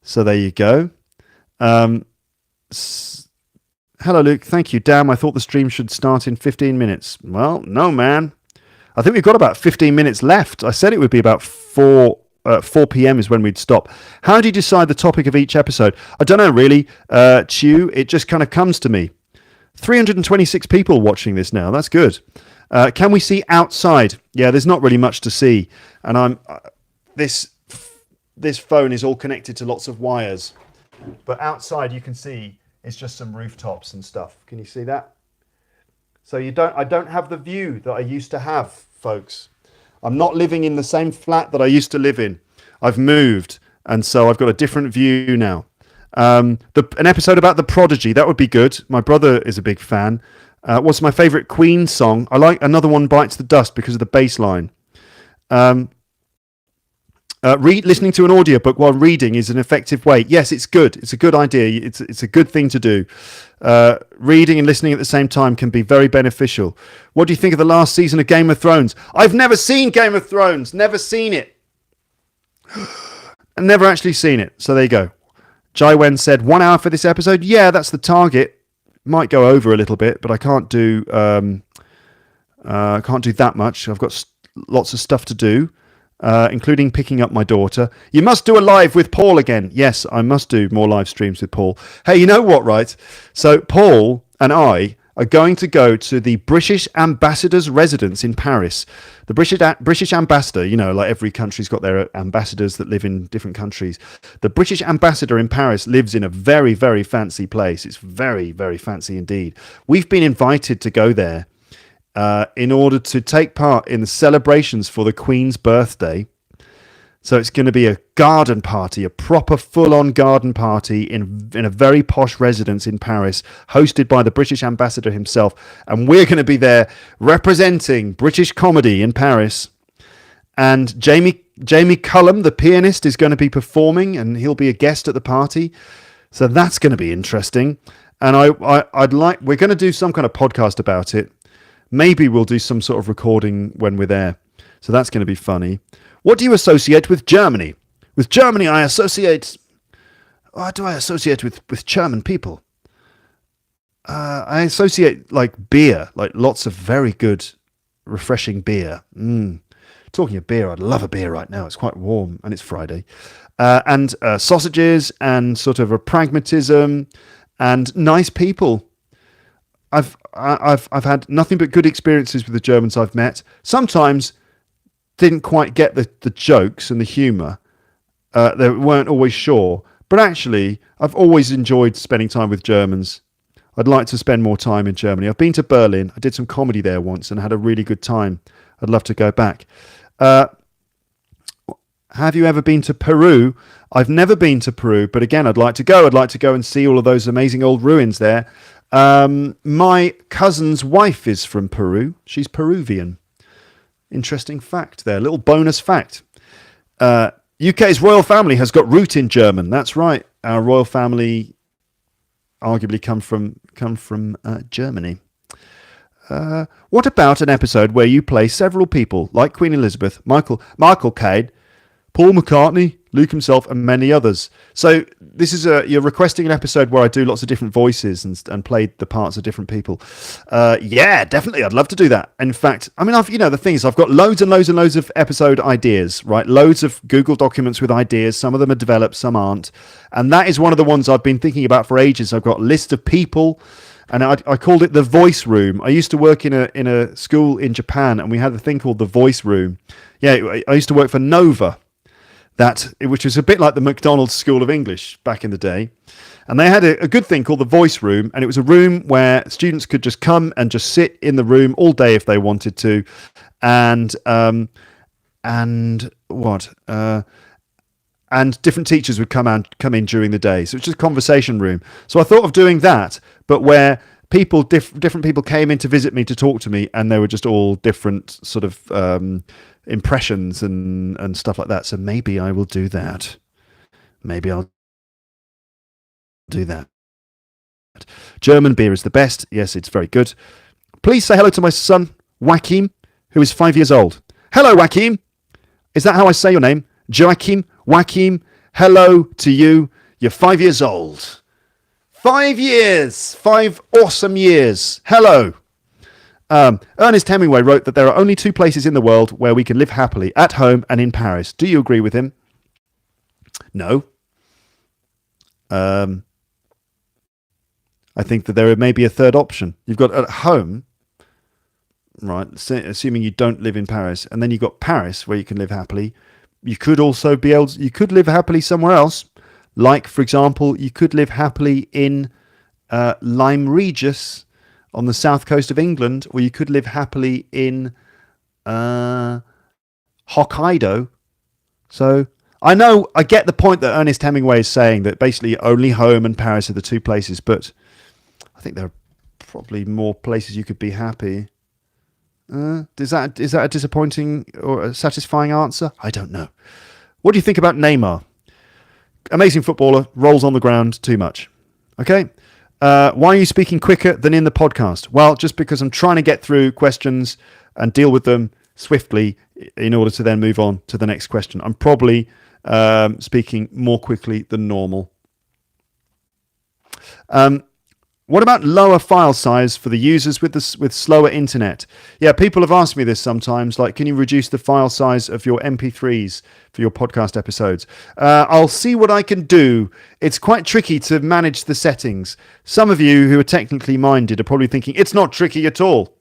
So there you go. Hello, Luke. Thank you. Damn, I thought the stream should start in 15 minutes. Well, no, man. I think we've got about 15 minutes left. I said it would be about 4 p.m. is when we'd stop. How do you decide the topic of each episode? I don't know, really, Chew. It just kind of comes to me. 326 people watching this now. That's good. Can we see outside? Yeah, there's not really much to see. And this phone is all connected to lots of wires. But outside you can see it's just some rooftops and stuff. Can you see that? So I don't have the view that I used to have, folks. I'm not living in the same flat that I used to live in. I've moved, and so I've got a different view now. An episode about The Prodigy, that would be good. My brother is a big fan. What's my favourite Queen song? I like Another One Bites the Dust because of the bass line. Listening to an audiobook while reading is an effective way. Yes, it's good. It's a good idea. It's a good thing to do. Reading and listening at the same time can be very beneficial. What do you think of the last season of Game of Thrones? I've never seen Game of Thrones. Never seen it. I've never actually seen it. So there you go. Jai Wen said 1 hour for this episode. Yeah, that's the target. Might go over a little bit, but I can't do that much. I've got lots of stuff to do, including picking up my daughter. You must do a live with Paul again. Yes, I must do more live streams with Paul. Hey, you know what, right? So Paul and I are going to go to the British ambassador's residence in Paris. The British ambassador, you know, like every country's got their ambassadors that live in different countries. The British ambassador in Paris lives in a very, very fancy place. It's very, very fancy indeed. We've been invited to go there in order to take part in the celebrations for the Queen's birthday. So it's going to be a garden party, a proper full-on garden party in a very posh residence in Paris, hosted by the British ambassador himself. And we're going to be there representing British comedy in Paris. And Jamie Cullum, the pianist, is going to be performing, and he'll be a guest at the party. So that's going to be interesting. And we're going to do some kind of podcast about it. Maybe we'll do some sort of recording when we're there. So that's going to be funny. What do you associate with Germany? With Germany, I associate... What do I associate with German people? I associate, like, beer. Like, lots of very good, refreshing beer. Talking of beer, I'd love a beer right now. It's quite warm, and it's Friday. And sausages, and sort of a pragmatism, and nice people. I've had nothing but good experiences with the Germans I've met. Sometimes didn't quite get the jokes and the humour. They weren't always sure. But actually, I've always enjoyed spending time with Germans. I'd like to spend more time in Germany. I've been to Berlin. I did some comedy there once and had a really good time. I'd love to go back. Have you ever been to Peru? I've never been to Peru, but again, I'd like to go. I'd like to go and see all of those amazing old ruins there. My cousin's wife is from Peru. She's Peruvian. Interesting fact there. Little bonus fact. UK's royal family has got root in German. That's right. Our royal family arguably come from Germany. What about an episode where you play several people like Queen Elizabeth, Michael Caine, Paul McCartney, Luke himself, and many others? So this is you're requesting an episode where I do lots of different voices and play the parts of different people. Yeah, definitely. I'd love to do that. In fact, I mean, the thing is, I've got loads and loads and loads of episode ideas, right? Loads of Google documents with ideas. Some of them are developed, some aren't. And that is one of the ones I've been thinking about for ages. I've got a list of people, and I called it the Voice Room. I used to work in a school in Japan, and we had a thing called the Voice Room. Yeah, I used to work for Nova. Which was a bit like the McDonald's School of English back in the day. And they had a good thing called the Voice Room, and it was a room where students could just come and just sit in the room all day if they wanted to. And different teachers would come in during the day. So it's just a conversation room. So I thought of doing that, but where different people came in to visit me, to talk to me, and they were just all different sort of impressions and stuff like that. So maybe I will do that. Maybe I'll do that. German beer is the best. Yes, it's very good. Please say hello to my son, Joachim, who is 5 years old. Hello, Joachim. Is that how I say your name? Joachim? Joachim? Hello to you. You're 5 years old. 5 years. 5 awesome years. Hello. Ernest Hemingway wrote that there are only 2 places in the world where we can live happily, at home and in Paris. Do you agree with him? No. I think that there may be a third option. You've got at home, right, assuming you don't live in Paris, and then you've got Paris where you can live happily. You could also you could live happily somewhere else. Like, for example, you could live happily in Lyme Regis on the south coast of England, or you could live happily in Hokkaido. So I get the point that Ernest Hemingway is saying, that basically only home and Paris are the 2 places, but I think there are probably more places you could be happy. Is that a disappointing or a satisfying answer? I don't know. What do you think about Neymar? Amazing footballer, rolls on the ground too much. Okay. Why are you speaking quicker than in the podcast? Well, just because I'm trying to get through questions and deal with them swiftly in order to then move on to the next question. I'm probably speaking more quickly than normal. What about lower file size for the users with slower internet? Yeah, people have asked me this sometimes, like, can you reduce the file size of your MP3s for your podcast episodes? I'll see what I can do. It's quite tricky to manage the settings. Some of you who are technically minded are probably thinking, it's not tricky at all.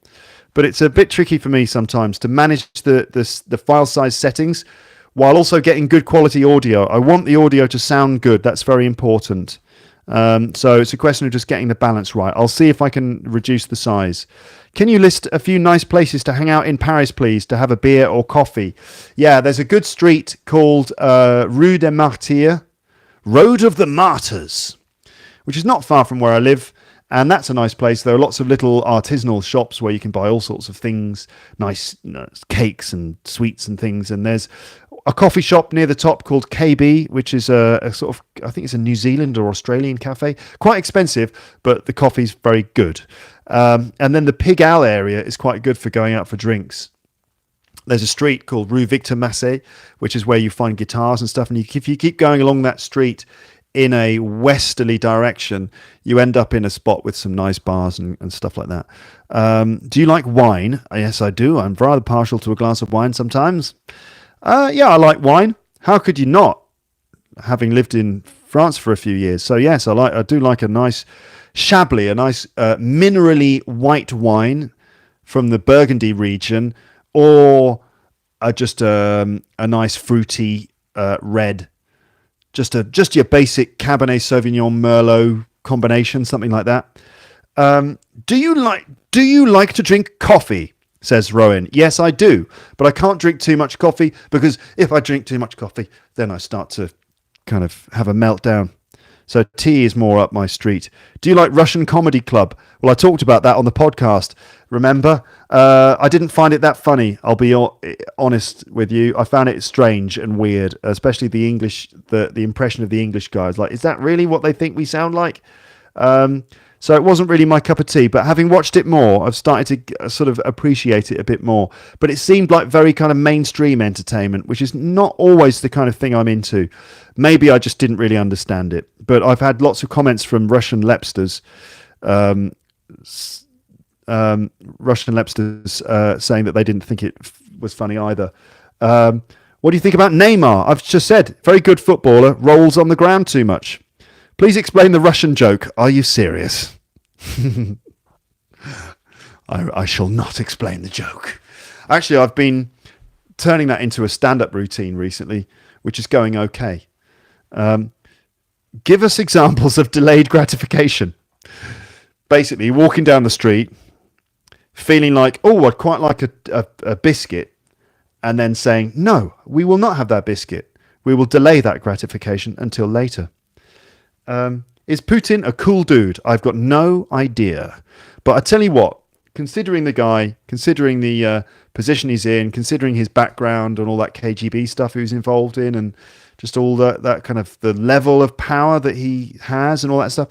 But it's a bit tricky for me sometimes to manage the file size settings while also getting good quality audio. I want the audio to sound good. That's very important. So it's a question of just getting the balance right. I'll see if I can reduce the size. Can you list a few nice places to hang out in Paris, please, to have a beer or coffee? Yeah, there's a good street called Rue des Martyrs, Road of the Martyrs, which is not far from where I live. And that's a nice place. There are lots of little artisanal shops where you can buy all sorts of things, nice cakes and sweets and things. And there's a coffee shop near the top called KB, which is a sort of, I think it's a New Zealand or Australian cafe. Quite expensive, but the coffee's very good. And then the Pigalle area is quite good for going out for drinks. There's a street called Rue Victor Massé, which is where you find guitars and stuff. And if you keep going along that street in a westerly direction, you end up in a spot with some nice bars and stuff like that. Do you like wine? Yes, I do. I'm rather partial to a glass of wine sometimes. Yeah, I like wine. How could you not, having lived in France for a few years? So yes, I do like a nice Chablis, a nice minerally white wine from the Burgundy region, or just a nice fruity red. Just your basic Cabernet Sauvignon Merlot combination, something like that. Do you like to drink coffee? Says Rowan. Yes, I do, but I can't drink too much coffee, because if I drink too much coffee, then I start to kind of have a meltdown. So tea is more up my street. Do you like Russian Comedy Club? Well, I talked about that on the podcast. Remember? I didn't find it that funny. I'll be honest with you. I found it strange and weird, especially the English, the impression of the English guys. Like, is that really what they think we sound like? So it wasn't really my cup of tea, but having watched it more, I've started to sort of appreciate it a bit more. But it seemed like very kind of mainstream entertainment, which is not always the kind of thing I'm into. Maybe I just didn't really understand it. But I've had lots of comments from Russian Lepsters, saying that they didn't think it was funny either. What do you think about Neymar? I've just said, very good footballer, rolls on the ground too much. Please explain the Russian joke. Are you serious? I shall not explain the joke. Actually, I've been turning that into a stand-up routine recently, which is going okay. Give us examples of delayed gratification. Basically, walking down the street, feeling like, oh, I'd quite like a biscuit, and then saying, no, we will not have that biscuit. We will delay that gratification until later. Is Putin a cool dude? I've got no idea. But I tell you what, considering the guy, considering the position he's in, considering his background and all that KGB stuff he was involved in, and just all that kind of the level of power that he has and all that stuff,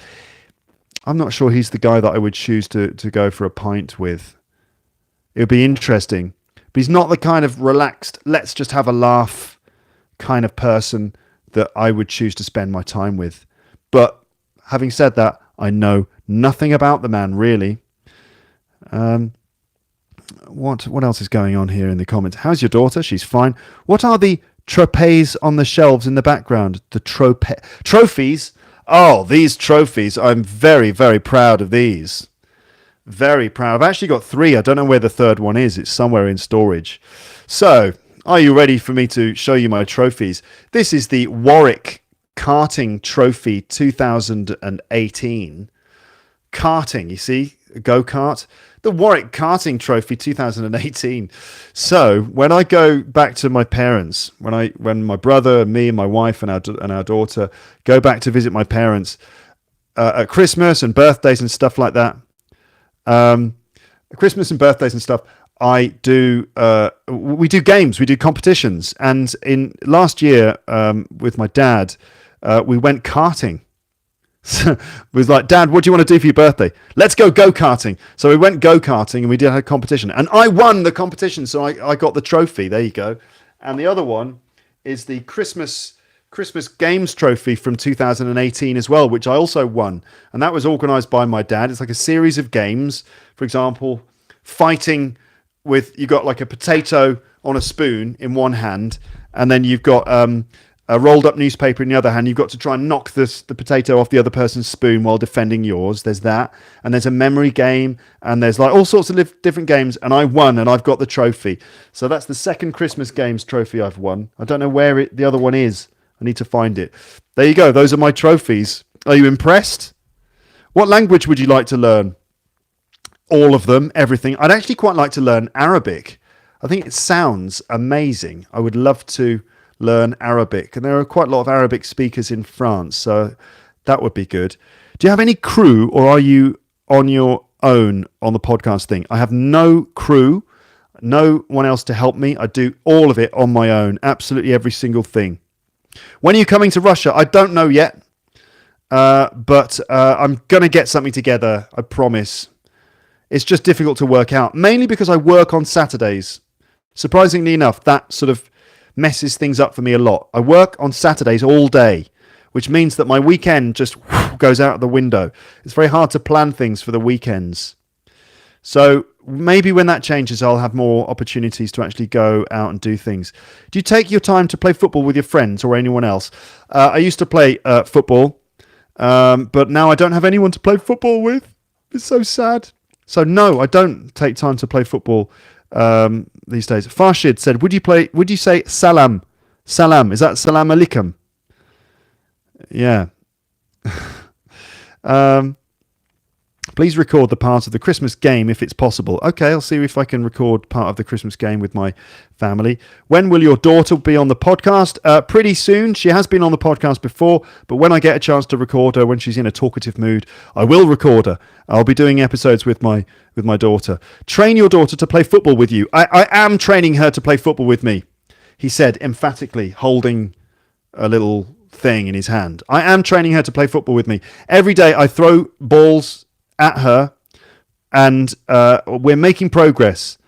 I'm not sure he's the guy that I would choose to go for a pint with. It would be interesting. But he's not the kind of relaxed, let's just have a laugh kind of person that I would choose to spend my time with. But having said that, I know nothing about the man, really. What else is going on here in the comments? How's your daughter? She's fine. What are the tropes on the shelves in the background? The trophies? Oh, these trophies. I'm very, very proud of these. Very proud. I've actually got 3. I don't know where the third one is. It's somewhere in storage. So, are you ready for me to show you my trophies? This is the Warwick Karting Trophy 2018. Karting, you see? A go-kart. The Warwick Karting Trophy 2018. So, when I go back to my parents, when my brother and me and my wife and our daughter go back to visit my parents at Christmas and birthdays and stuff like that, Christmas and birthdays and stuff, we do games, we do competitions. And in last year, with my dad, we went karting. So it was like, Dad, what do you want to do for your birthday? Let's go-karting. So we went go-karting and we did a competition. And I won the competition, so I got the trophy. There you go. And the other one is the Christmas Games Trophy from 2018 as well, which I also won. And that was organised by my dad. It's like a series of games. For example, fighting with, you got like a potato on a spoon in one hand, and then you've got a rolled up newspaper in the other hand. You've got to try and knock the potato off the other person's spoon while defending yours. There's that. And there's a memory game, and there's like all sorts of different games. And I won, and I've got the trophy. So that's the second Christmas Games trophy I've won. I don't know where the other one is. I need to find it. There you go. Those are my trophies. Are you impressed? What language would you like to learn? All of them, everything. I'd actually quite like to learn Arabic. I think it sounds amazing. I would love to learn Arabic. And there are quite a lot of Arabic speakers in France, so that would be good. Do you have any crew, or are you on your own on the podcast thing? I have no crew, no one else to help me. I do all of it on my own, absolutely every single thing. When are you coming to Russia? I don't know yet, but I'm going to get something together, I promise. It's just difficult to work out, mainly because I work on Saturdays. Surprisingly enough, that sort of messes things up for me a lot. I work on Saturdays all day, which means that my weekend just goes out the window. It's very hard to plan things for the weekends. So maybe when that changes, I'll have more opportunities to actually go out and do things. Do you take your time to play football with your friends or anyone else? I used to play football, but now I don't have anyone to play football with. It's so sad. So no, I don't take time to play football these days. Farshid said, would you say salam? Salam. Is that salam alaikum? Yeah. Please record the part of the Christmas game if it's possible. Okay, I'll see if I can record part of the Christmas game with my family. When will your daughter be on the podcast? Pretty soon. She has been on the podcast before, but when I get a chance to record her, when she's in a talkative mood, I will record her. I'll be doing episodes with my daughter. Train your daughter to play football with you. I am training her to play football with me, he said emphatically, holding a little thing in his hand. I am training her to play football with me. Every day I throw balls at her, and we're making progress.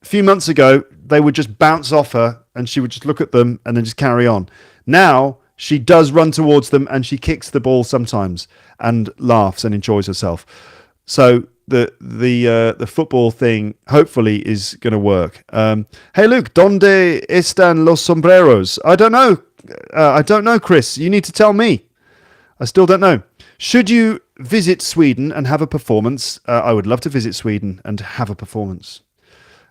A few months ago, they would just bounce off her, and she would just look at them and then just carry on. Now, she does run towards them, and she kicks the ball sometimes, and laughs and enjoys herself. So the football thing, hopefully, is going to work. Hey, Luke, ¿dónde están los sombreros? I don't know, Chris. You need to tell me. I still don't know. Should you visit Sweden and have a performance? I would love to visit Sweden and have a performance.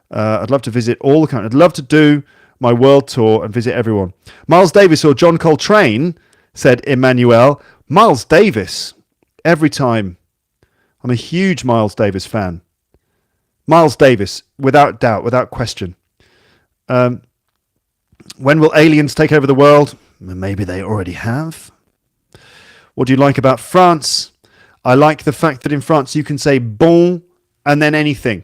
I'd love to visit all the countries. I'd love to do my world tour and visit everyone. Miles Davis or John Coltrane, said Emmanuel. Miles Davis, every time. I'm a huge Miles Davis fan. Miles Davis, without doubt, without question. When will aliens take over the world? Maybe they already have. What do you like about France? I like the fact that in France you can say bon and then anything.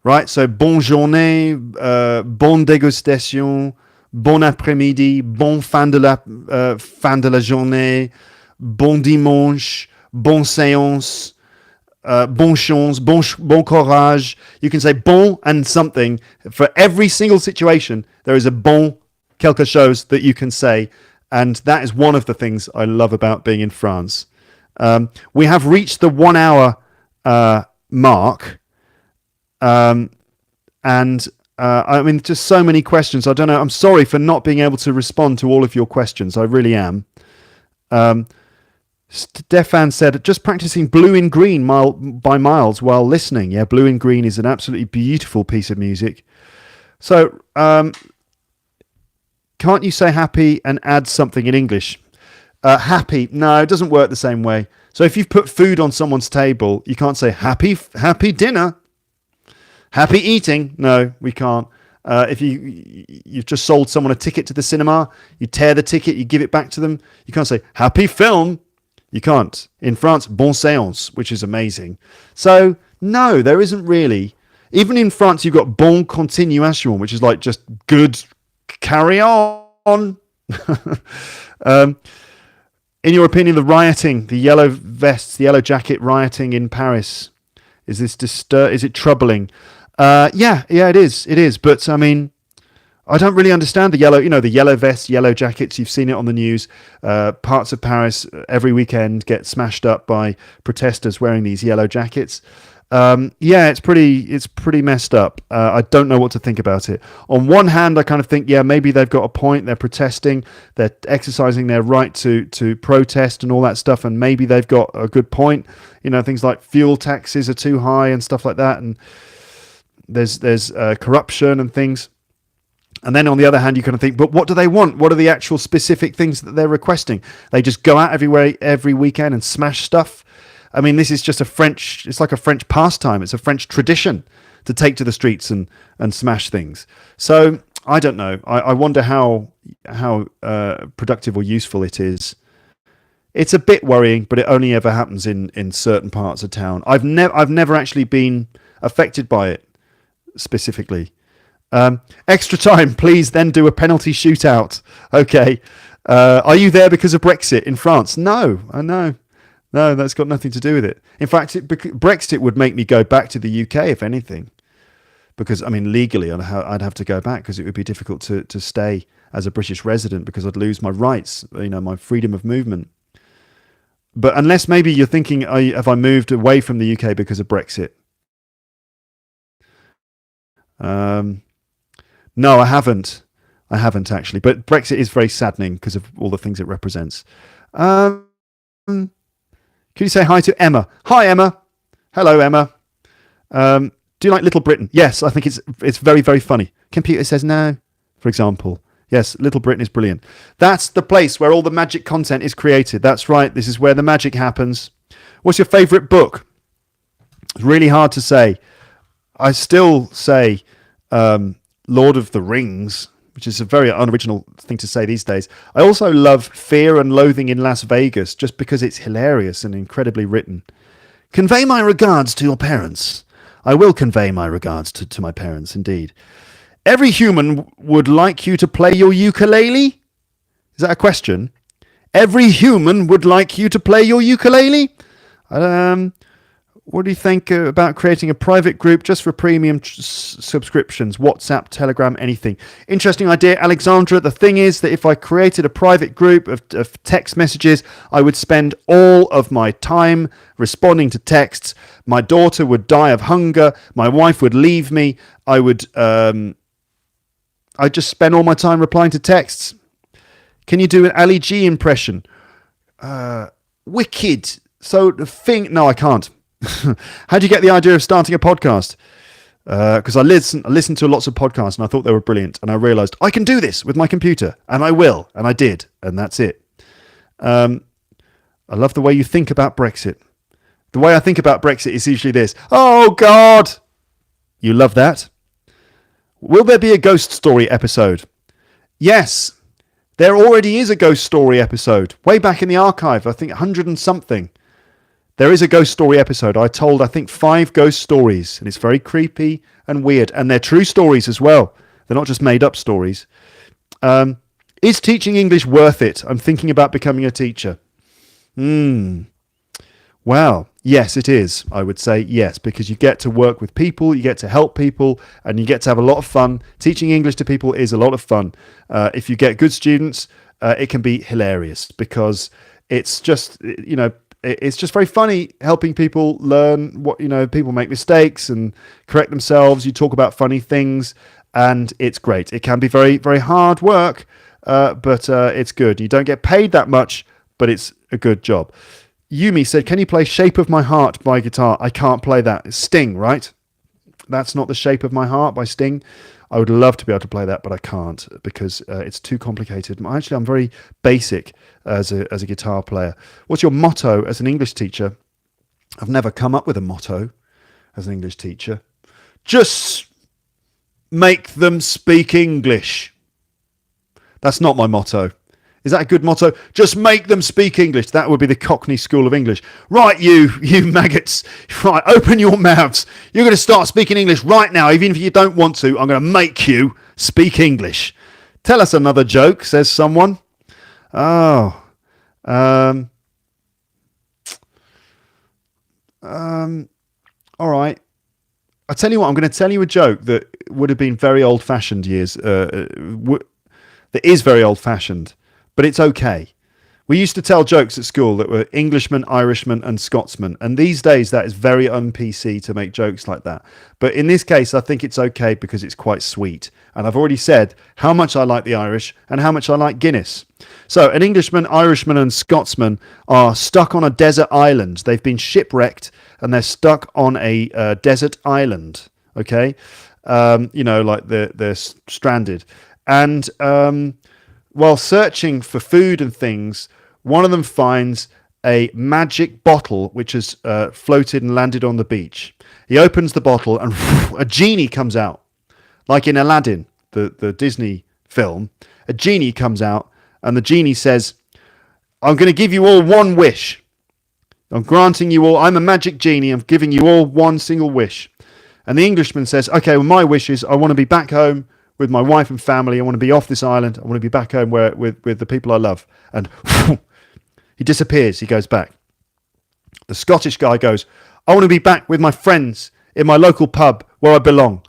Right? So, bonne journée, bonne dégustation, bon après-midi, bon fin de la journée, bon dimanche, bon séance, bon chance, bon courage. You can say bon and something. For every single situation, there is a bon quelque chose that you can say. And that is one of the things I love about being in France. We have reached the 1 hour mark. I mean, just so many questions. I don't know. I'm sorry for not being able to respond to all of your questions. I really am. Stefan said, just practicing Blue in Green by Miles while listening. Yeah, Blue in Green is an absolutely beautiful piece of music. So, can't you say happy and add something in English? Happy. No, it doesn't work the same way. So if you've put food on someone's table, you can't say happy dinner. Happy eating. No, we can't. If you've just sold someone a ticket to the cinema, you tear the ticket, you give it back to them. You can't say happy film. You can't. In France, bon séance, which is amazing. So, no, there isn't really. Even in France, you've got bon continuation, which is like just good carry on. In your opinion, the rioting, the yellow vests, the yellow jacket rioting in Paris, is it troubling? Yeah, it is. It is. But I mean, I don't really understand the yellow vests, yellow jackets. You've seen it on the news. Parts of Paris every weekend get smashed up by protesters wearing these yellow jackets. Yeah, it's pretty messed up. I don't know what to think about it. On one hand, I kind of think, yeah, maybe they've got a point. They're protesting. They're exercising their right to protest and all that stuff. And maybe they've got a good point. You know, things like fuel taxes are too high and stuff like that. And there's corruption and things. And then on the other hand, you kind of think, but what do they want? What are the actual specific things that they're requesting? They just go out every weekend and smash stuff. I mean, this is just it's like a French pastime. It's a French tradition to take to the streets and smash things. So I don't know. I wonder how productive or useful it is. It's a bit worrying, but it only ever happens in certain parts of town. I've never actually been affected by it specifically. Extra time, please. Then do a penalty shootout. Okay. Are you there because of Brexit in France? No, I know. No, that's got nothing to do with it. In fact, Brexit would make me go back to the UK, if anything, because I mean, legally, I'd have to go back because it would be difficult to stay as a British resident because I'd lose my rights, my freedom of movement. But unless maybe you're thinking, have I moved away from the UK because of Brexit? No, I haven't. I haven't actually. But Brexit is very saddening because of all the things it represents. Can you say hi to Emma? Hi, Emma. Hello, Emma. Do you like Little Britain? Yes, I think it's very, very funny. Computer says no, for example. Yes, Little Britain is brilliant. That's the place where all the magic content is created. That's right. This is where the magic happens. What's your favourite book? It's really hard to say. I still say Lord of the Rings, which is a very unoriginal thing to say these days. I also love Fear and Loathing in Las Vegas, just because it's hilarious and incredibly written. Convey my regards to your parents. I will convey my regards to my parents, indeed. Every human would like you to play your ukulele? Is that a question? Every human would like you to play your ukulele? What do you think about creating a private group just for premium subscriptions? WhatsApp, Telegram, anything. Interesting idea, Alexandra. The thing is that if I created a private group of text messages, I would spend all of my time responding to texts. My daughter would die of hunger. My wife would leave me. I'd just spend all my time replying to texts. Can you do an Ali G impression? Wicked. So the thing... No, I can't. How do you get the idea of starting a podcast? Because I listened to lots of podcasts and I thought they were brilliant, and I realized I can do this with my computer, and I will, and I did, and that's it. I love the way you think about Brexit. The way I think about Brexit is usually this: oh God, you love that. Will there be a ghost story episode? Yes, there already is a ghost story episode way back in the archive. I think 100 and something. There is a ghost story episode. I told, I think, 5 ghost stories, and it's very creepy and weird. And they're true stories as well. They're not just made up stories. Is teaching English worth it? I'm thinking about becoming a teacher. Well, yes, it is. I would say yes, because you get to work with people, you get to help people, and you get to have a lot of fun. Teaching English to people is a lot of fun. If you get good students, it can be hilarious because it's just, it's just very funny helping people learn what, people make mistakes and correct themselves. You talk about funny things and it's great. It can be very, very hard work, but it's good. You don't get paid that much, but it's a good job. Yumi said, can you play Shape of My Heart by guitar? I can't play that. It's Sting, right? That's not the Shape of My Heart by Sting. I would love to be able to play that, but I can't because it's too complicated. Actually, I'm very basic as a guitar player. What's your motto as an English teacher? I've never come up with a motto as an English teacher. Just make them speak English. That's not my motto. Is that a good motto? Just make them speak English. That would be the Cockney School of English. Right, you maggots. Right, open your mouths. You're going to start speaking English right now. Even if you don't want to, I'm going to make you speak English. Tell us another joke, says someone. Oh. All right. I'll tell you what, I'm going to tell you a joke that would have been very old-fashioned years. That is very old-fashioned. But it's okay. We used to tell jokes at school that were Englishmen, Irishmen, and Scotsmen. And these days, that is very un-PC to make jokes like that. But in this case, I think it's okay because it's quite sweet. And I've already said how much I like the Irish and how much I like Guinness. So an Englishman, Irishman, and Scotsman are stuck on a desert island. They've been shipwrecked and they're stuck on a desert island. Okay? Like they're stranded. And while searching for food and things, one of them finds a magic bottle which has floated and landed on the beach. He opens the bottle and a genie comes out. Like in Aladdin, the Disney film, a genie comes out and the genie says, I'm going to give you all one wish. I'm granting you all, I'm a magic genie, I'm giving you all one single wish. And the Englishman says, okay, well, my wish is I want to be back home with my wife and family. I want to be off this island. I want to be back home with the people I love. And he disappears. He goes back. The Scottish guy goes, I want to be back with my friends in my local pub where I belong.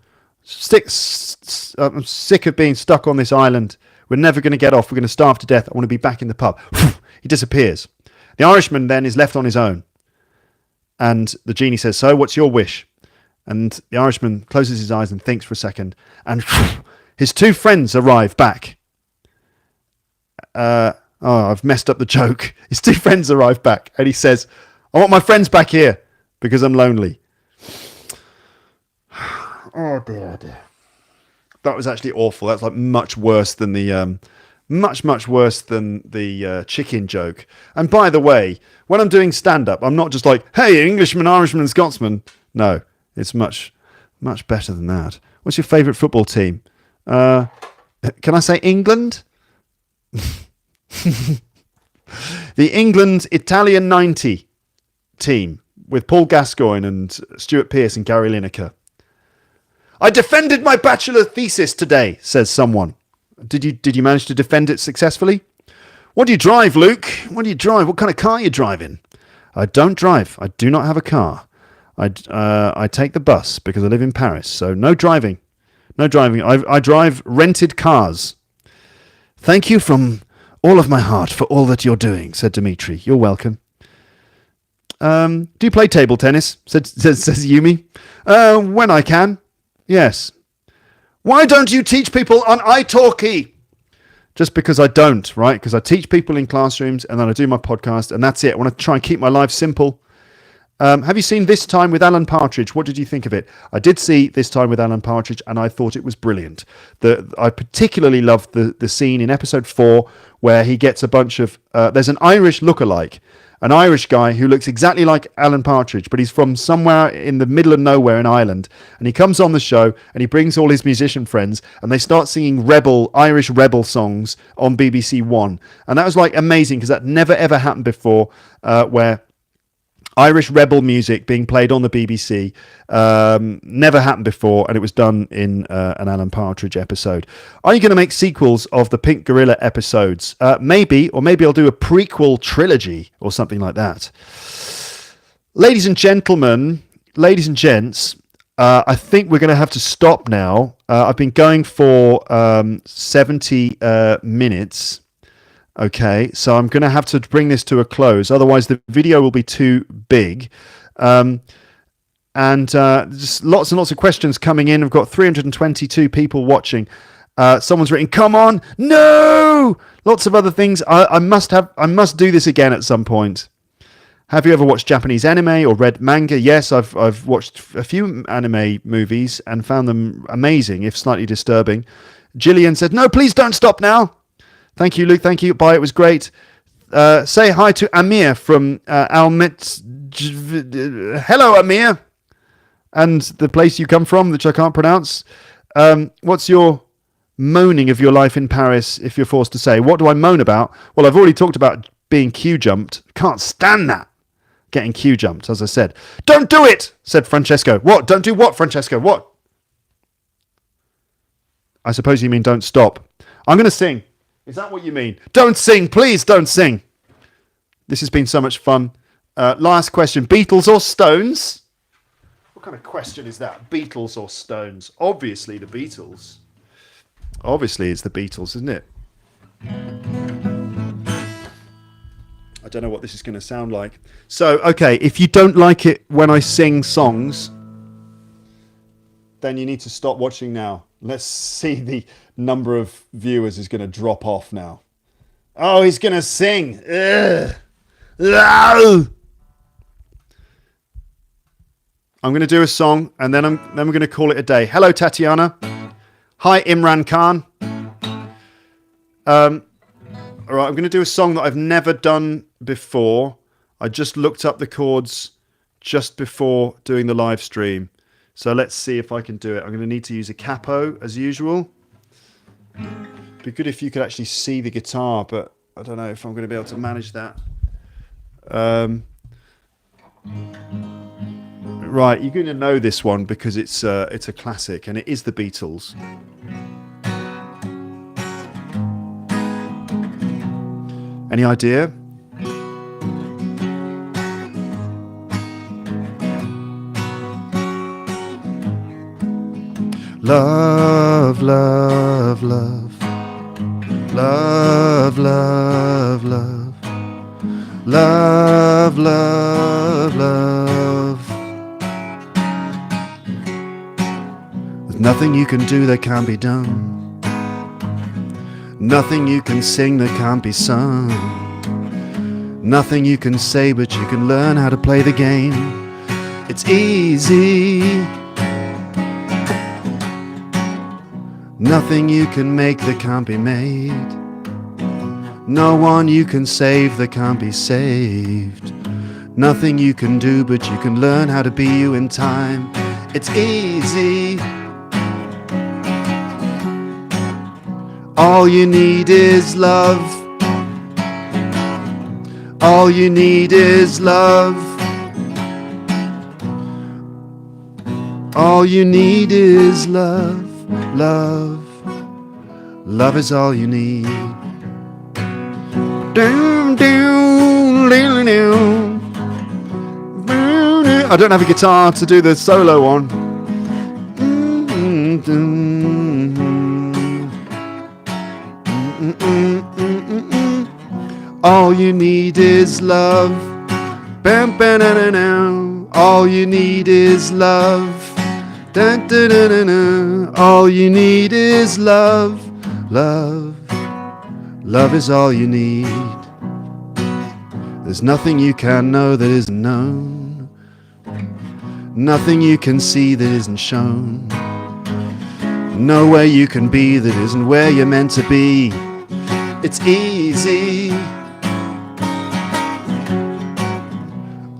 I'm sick of being stuck on this island. We're never going to get off. We're going to starve to death. I want to be back in the pub. He disappears. The Irishman then is left on his own. And the genie says, so what's your wish? And the Irishman closes his eyes and thinks for a second. And his 2 friends arrive back. I've messed up the joke. His 2 friends arrive back. And he says, I want my friends back here because I'm lonely. Oh dear. That was actually awful. That's like much worse than the much worse than the chicken joke. And by the way, when I'm doing stand-up, I'm not just like, hey, Englishman, Irishman, Scotsman. No, it's much better than that. What's your favourite football team? Can I say England? The England Italian 90 team with Paul Gascoigne and Stuart Pearce and Gary Lineker. I defended my bachelor thesis today, says someone. Did you manage to defend it successfully? What do you drive, Luke? What do you drive? What kind of car are you driving? I don't drive. I do not have a car. I take the bus because I live in Paris. So no driving. No driving. I drive rented cars. Thank you from all of my heart for all that you're doing, said Dimitri. You're welcome. Do you play table tennis? Says Yumi. When I can. Yes. Why don't you teach people on italki? Just because I don't, right? Because I teach people in classrooms and then I do my podcast and that's it. I want to try and keep my life simple. Have you seen This Time with Alan Partridge? What did you think of it? I did see This Time with Alan Partridge and I thought it was brilliant. I particularly loved the scene in episode 4 where he gets a bunch of... there's an Irish lookalike, an Irish guy who looks exactly like Alan Partridge, but he's from somewhere in the middle of nowhere in Ireland. And he comes on the show and he brings all his musician friends and they start singing Irish rebel songs on BBC One. And that was like amazing because that never ever happened before where Irish rebel music being played on the BBC. Never happened before, and it was done in an Alan Partridge episode. Are you going to make sequels of the Pink Gorilla episodes? Maybe, or maybe I'll do a prequel trilogy or something like that. Ladies and gentlemen, ladies and gents, I think we're going to have to stop now. I've been going for 70 minutes. Okay, so I'm going to have to bring this to a close. Otherwise, the video will be too big. And just lots and lots of questions coming in. I've got 322 people watching. Someone's written, "Come on, no!" Lots of other things. I must do this again at some point. Have you ever watched Japanese anime or read manga? Yes, I've watched a few anime movies and found them amazing, if slightly disturbing. Gillian said, "No, please don't stop now." Thank you, Luke. Thank you. Bye. It was great. Say hi to Amir from Almet. Hello, Amir. And the place you come from, which I can't pronounce. What's your moaning of your life in Paris, if you're forced to say? What do I moan about? Well, I've already talked about being queue-jumped. Can't stand that. Getting queue-jumped, as I said. "Don't do it," said Francesco. "What? Don't do what, Francesco? What?" I suppose you mean don't stop. I'm going to sing. Is that what you mean? Don't sing, please don't sing. This has been so much fun. Last question, Beatles or Stones? What kind of question is that? Beatles or Stones? Obviously the Beatles. Obviously it's the Beatles, isn't it? I don't know what this is going to sound like. So, okay, if you don't like it when I sing songs, then you need to stop watching now. Let's see, the number of viewers is going to drop off now. Oh, he's going to sing. Ugh. I'm going to do a song, and then we're going to call it a day. Hello, Tatiana. Hi, Imran Khan. All right, I'm going to do a song that I've never done before. I just looked up the chords just before doing the live stream. So let's see if I can do it. I'm going to need to use a capo as usual. It'd be good if you could actually see the guitar, but I don't know if I'm going to be able to manage that. Right, you're going to know this one because it's a classic, and it is the Beatles. Any idea? Love, love, love. Love, love, love. Love, love, love. There's nothing you can do that can't be done. Nothing you can sing that can't be sung. Nothing you can say, but you can learn how to play the game. It's easy. Nothing you can make that can't be made. No one you can save that can't be saved. Nothing you can do, but you can learn how to be you in time. It's easy. All you need is love. All you need is love. All you need is love. Love, love is all you need. I don't have a guitar to do the solo on. All you need is love. All you need is love. Dun, dun, dun, dun, dun. All you need is love, love, love is all you need. There's nothing you can know that isn't known. Nothing you can see that isn't shown. Nowhere you can be that isn't where you're meant to be. It's easy.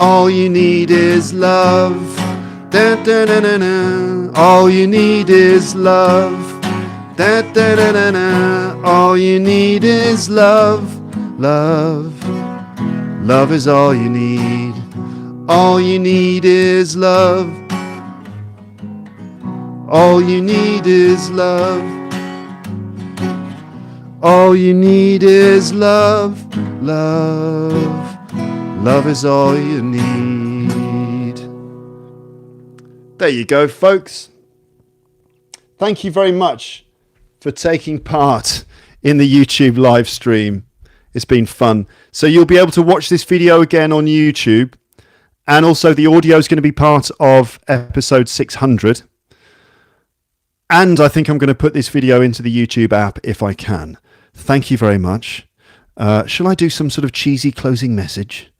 All you need is love. Da, da, da, da, da. All you need is love. Da, da, da, da, da. All you need is love. Love. Love is all you need. All you need is love. All you need is love. All you need is love. Love. Love is all you need. There you go, folks. Thank you very much for taking part in the YouTube live stream. It's been fun. So you'll be able to watch this video again on YouTube. And also the audio is going to be part of episode 600. And I think I'm going to put this video into the YouTube app if I can. Thank you very much. Shall I do some sort of cheesy closing message?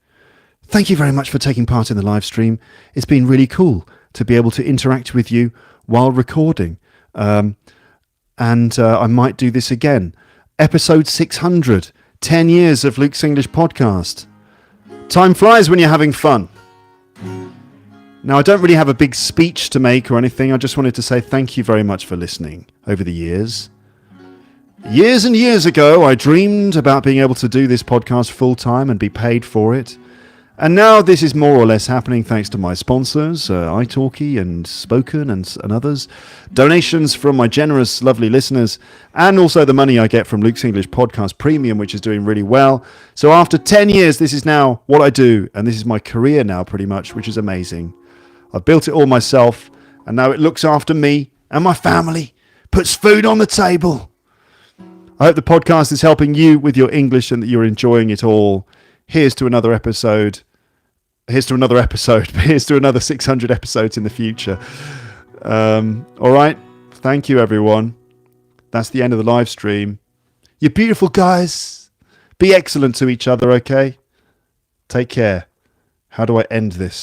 Thank you very much for taking part in the live stream. It's been really cool to be able to interact with you while recording. And I might do this again. Episode 600, 10 years of Luke's English podcast. Time flies when you're having fun. Now, I don't really have a big speech to make or anything. I just wanted to say thank you very much for listening over the years. Years and years ago, I dreamed about being able to do this podcast full time and be paid for it. And now this is more or less happening thanks to my sponsors, italki and Spoken and others, donations from my generous, lovely listeners, and also the money I get from Luke's English Podcast Premium, which is doing really well. So after 10 years, this is now what I do, and this is my career now pretty much, which is amazing. I've built it all myself, and now it looks after me and my family, puts food on the table. I hope the podcast is helping you with your English and that you're enjoying it all. Here's to another episode. Here's to another 600 episodes in the future. All right. Thank you, everyone. That's the end of the live stream. You're beautiful, guys. Be excellent to each other, okay? Take care. How do I end this?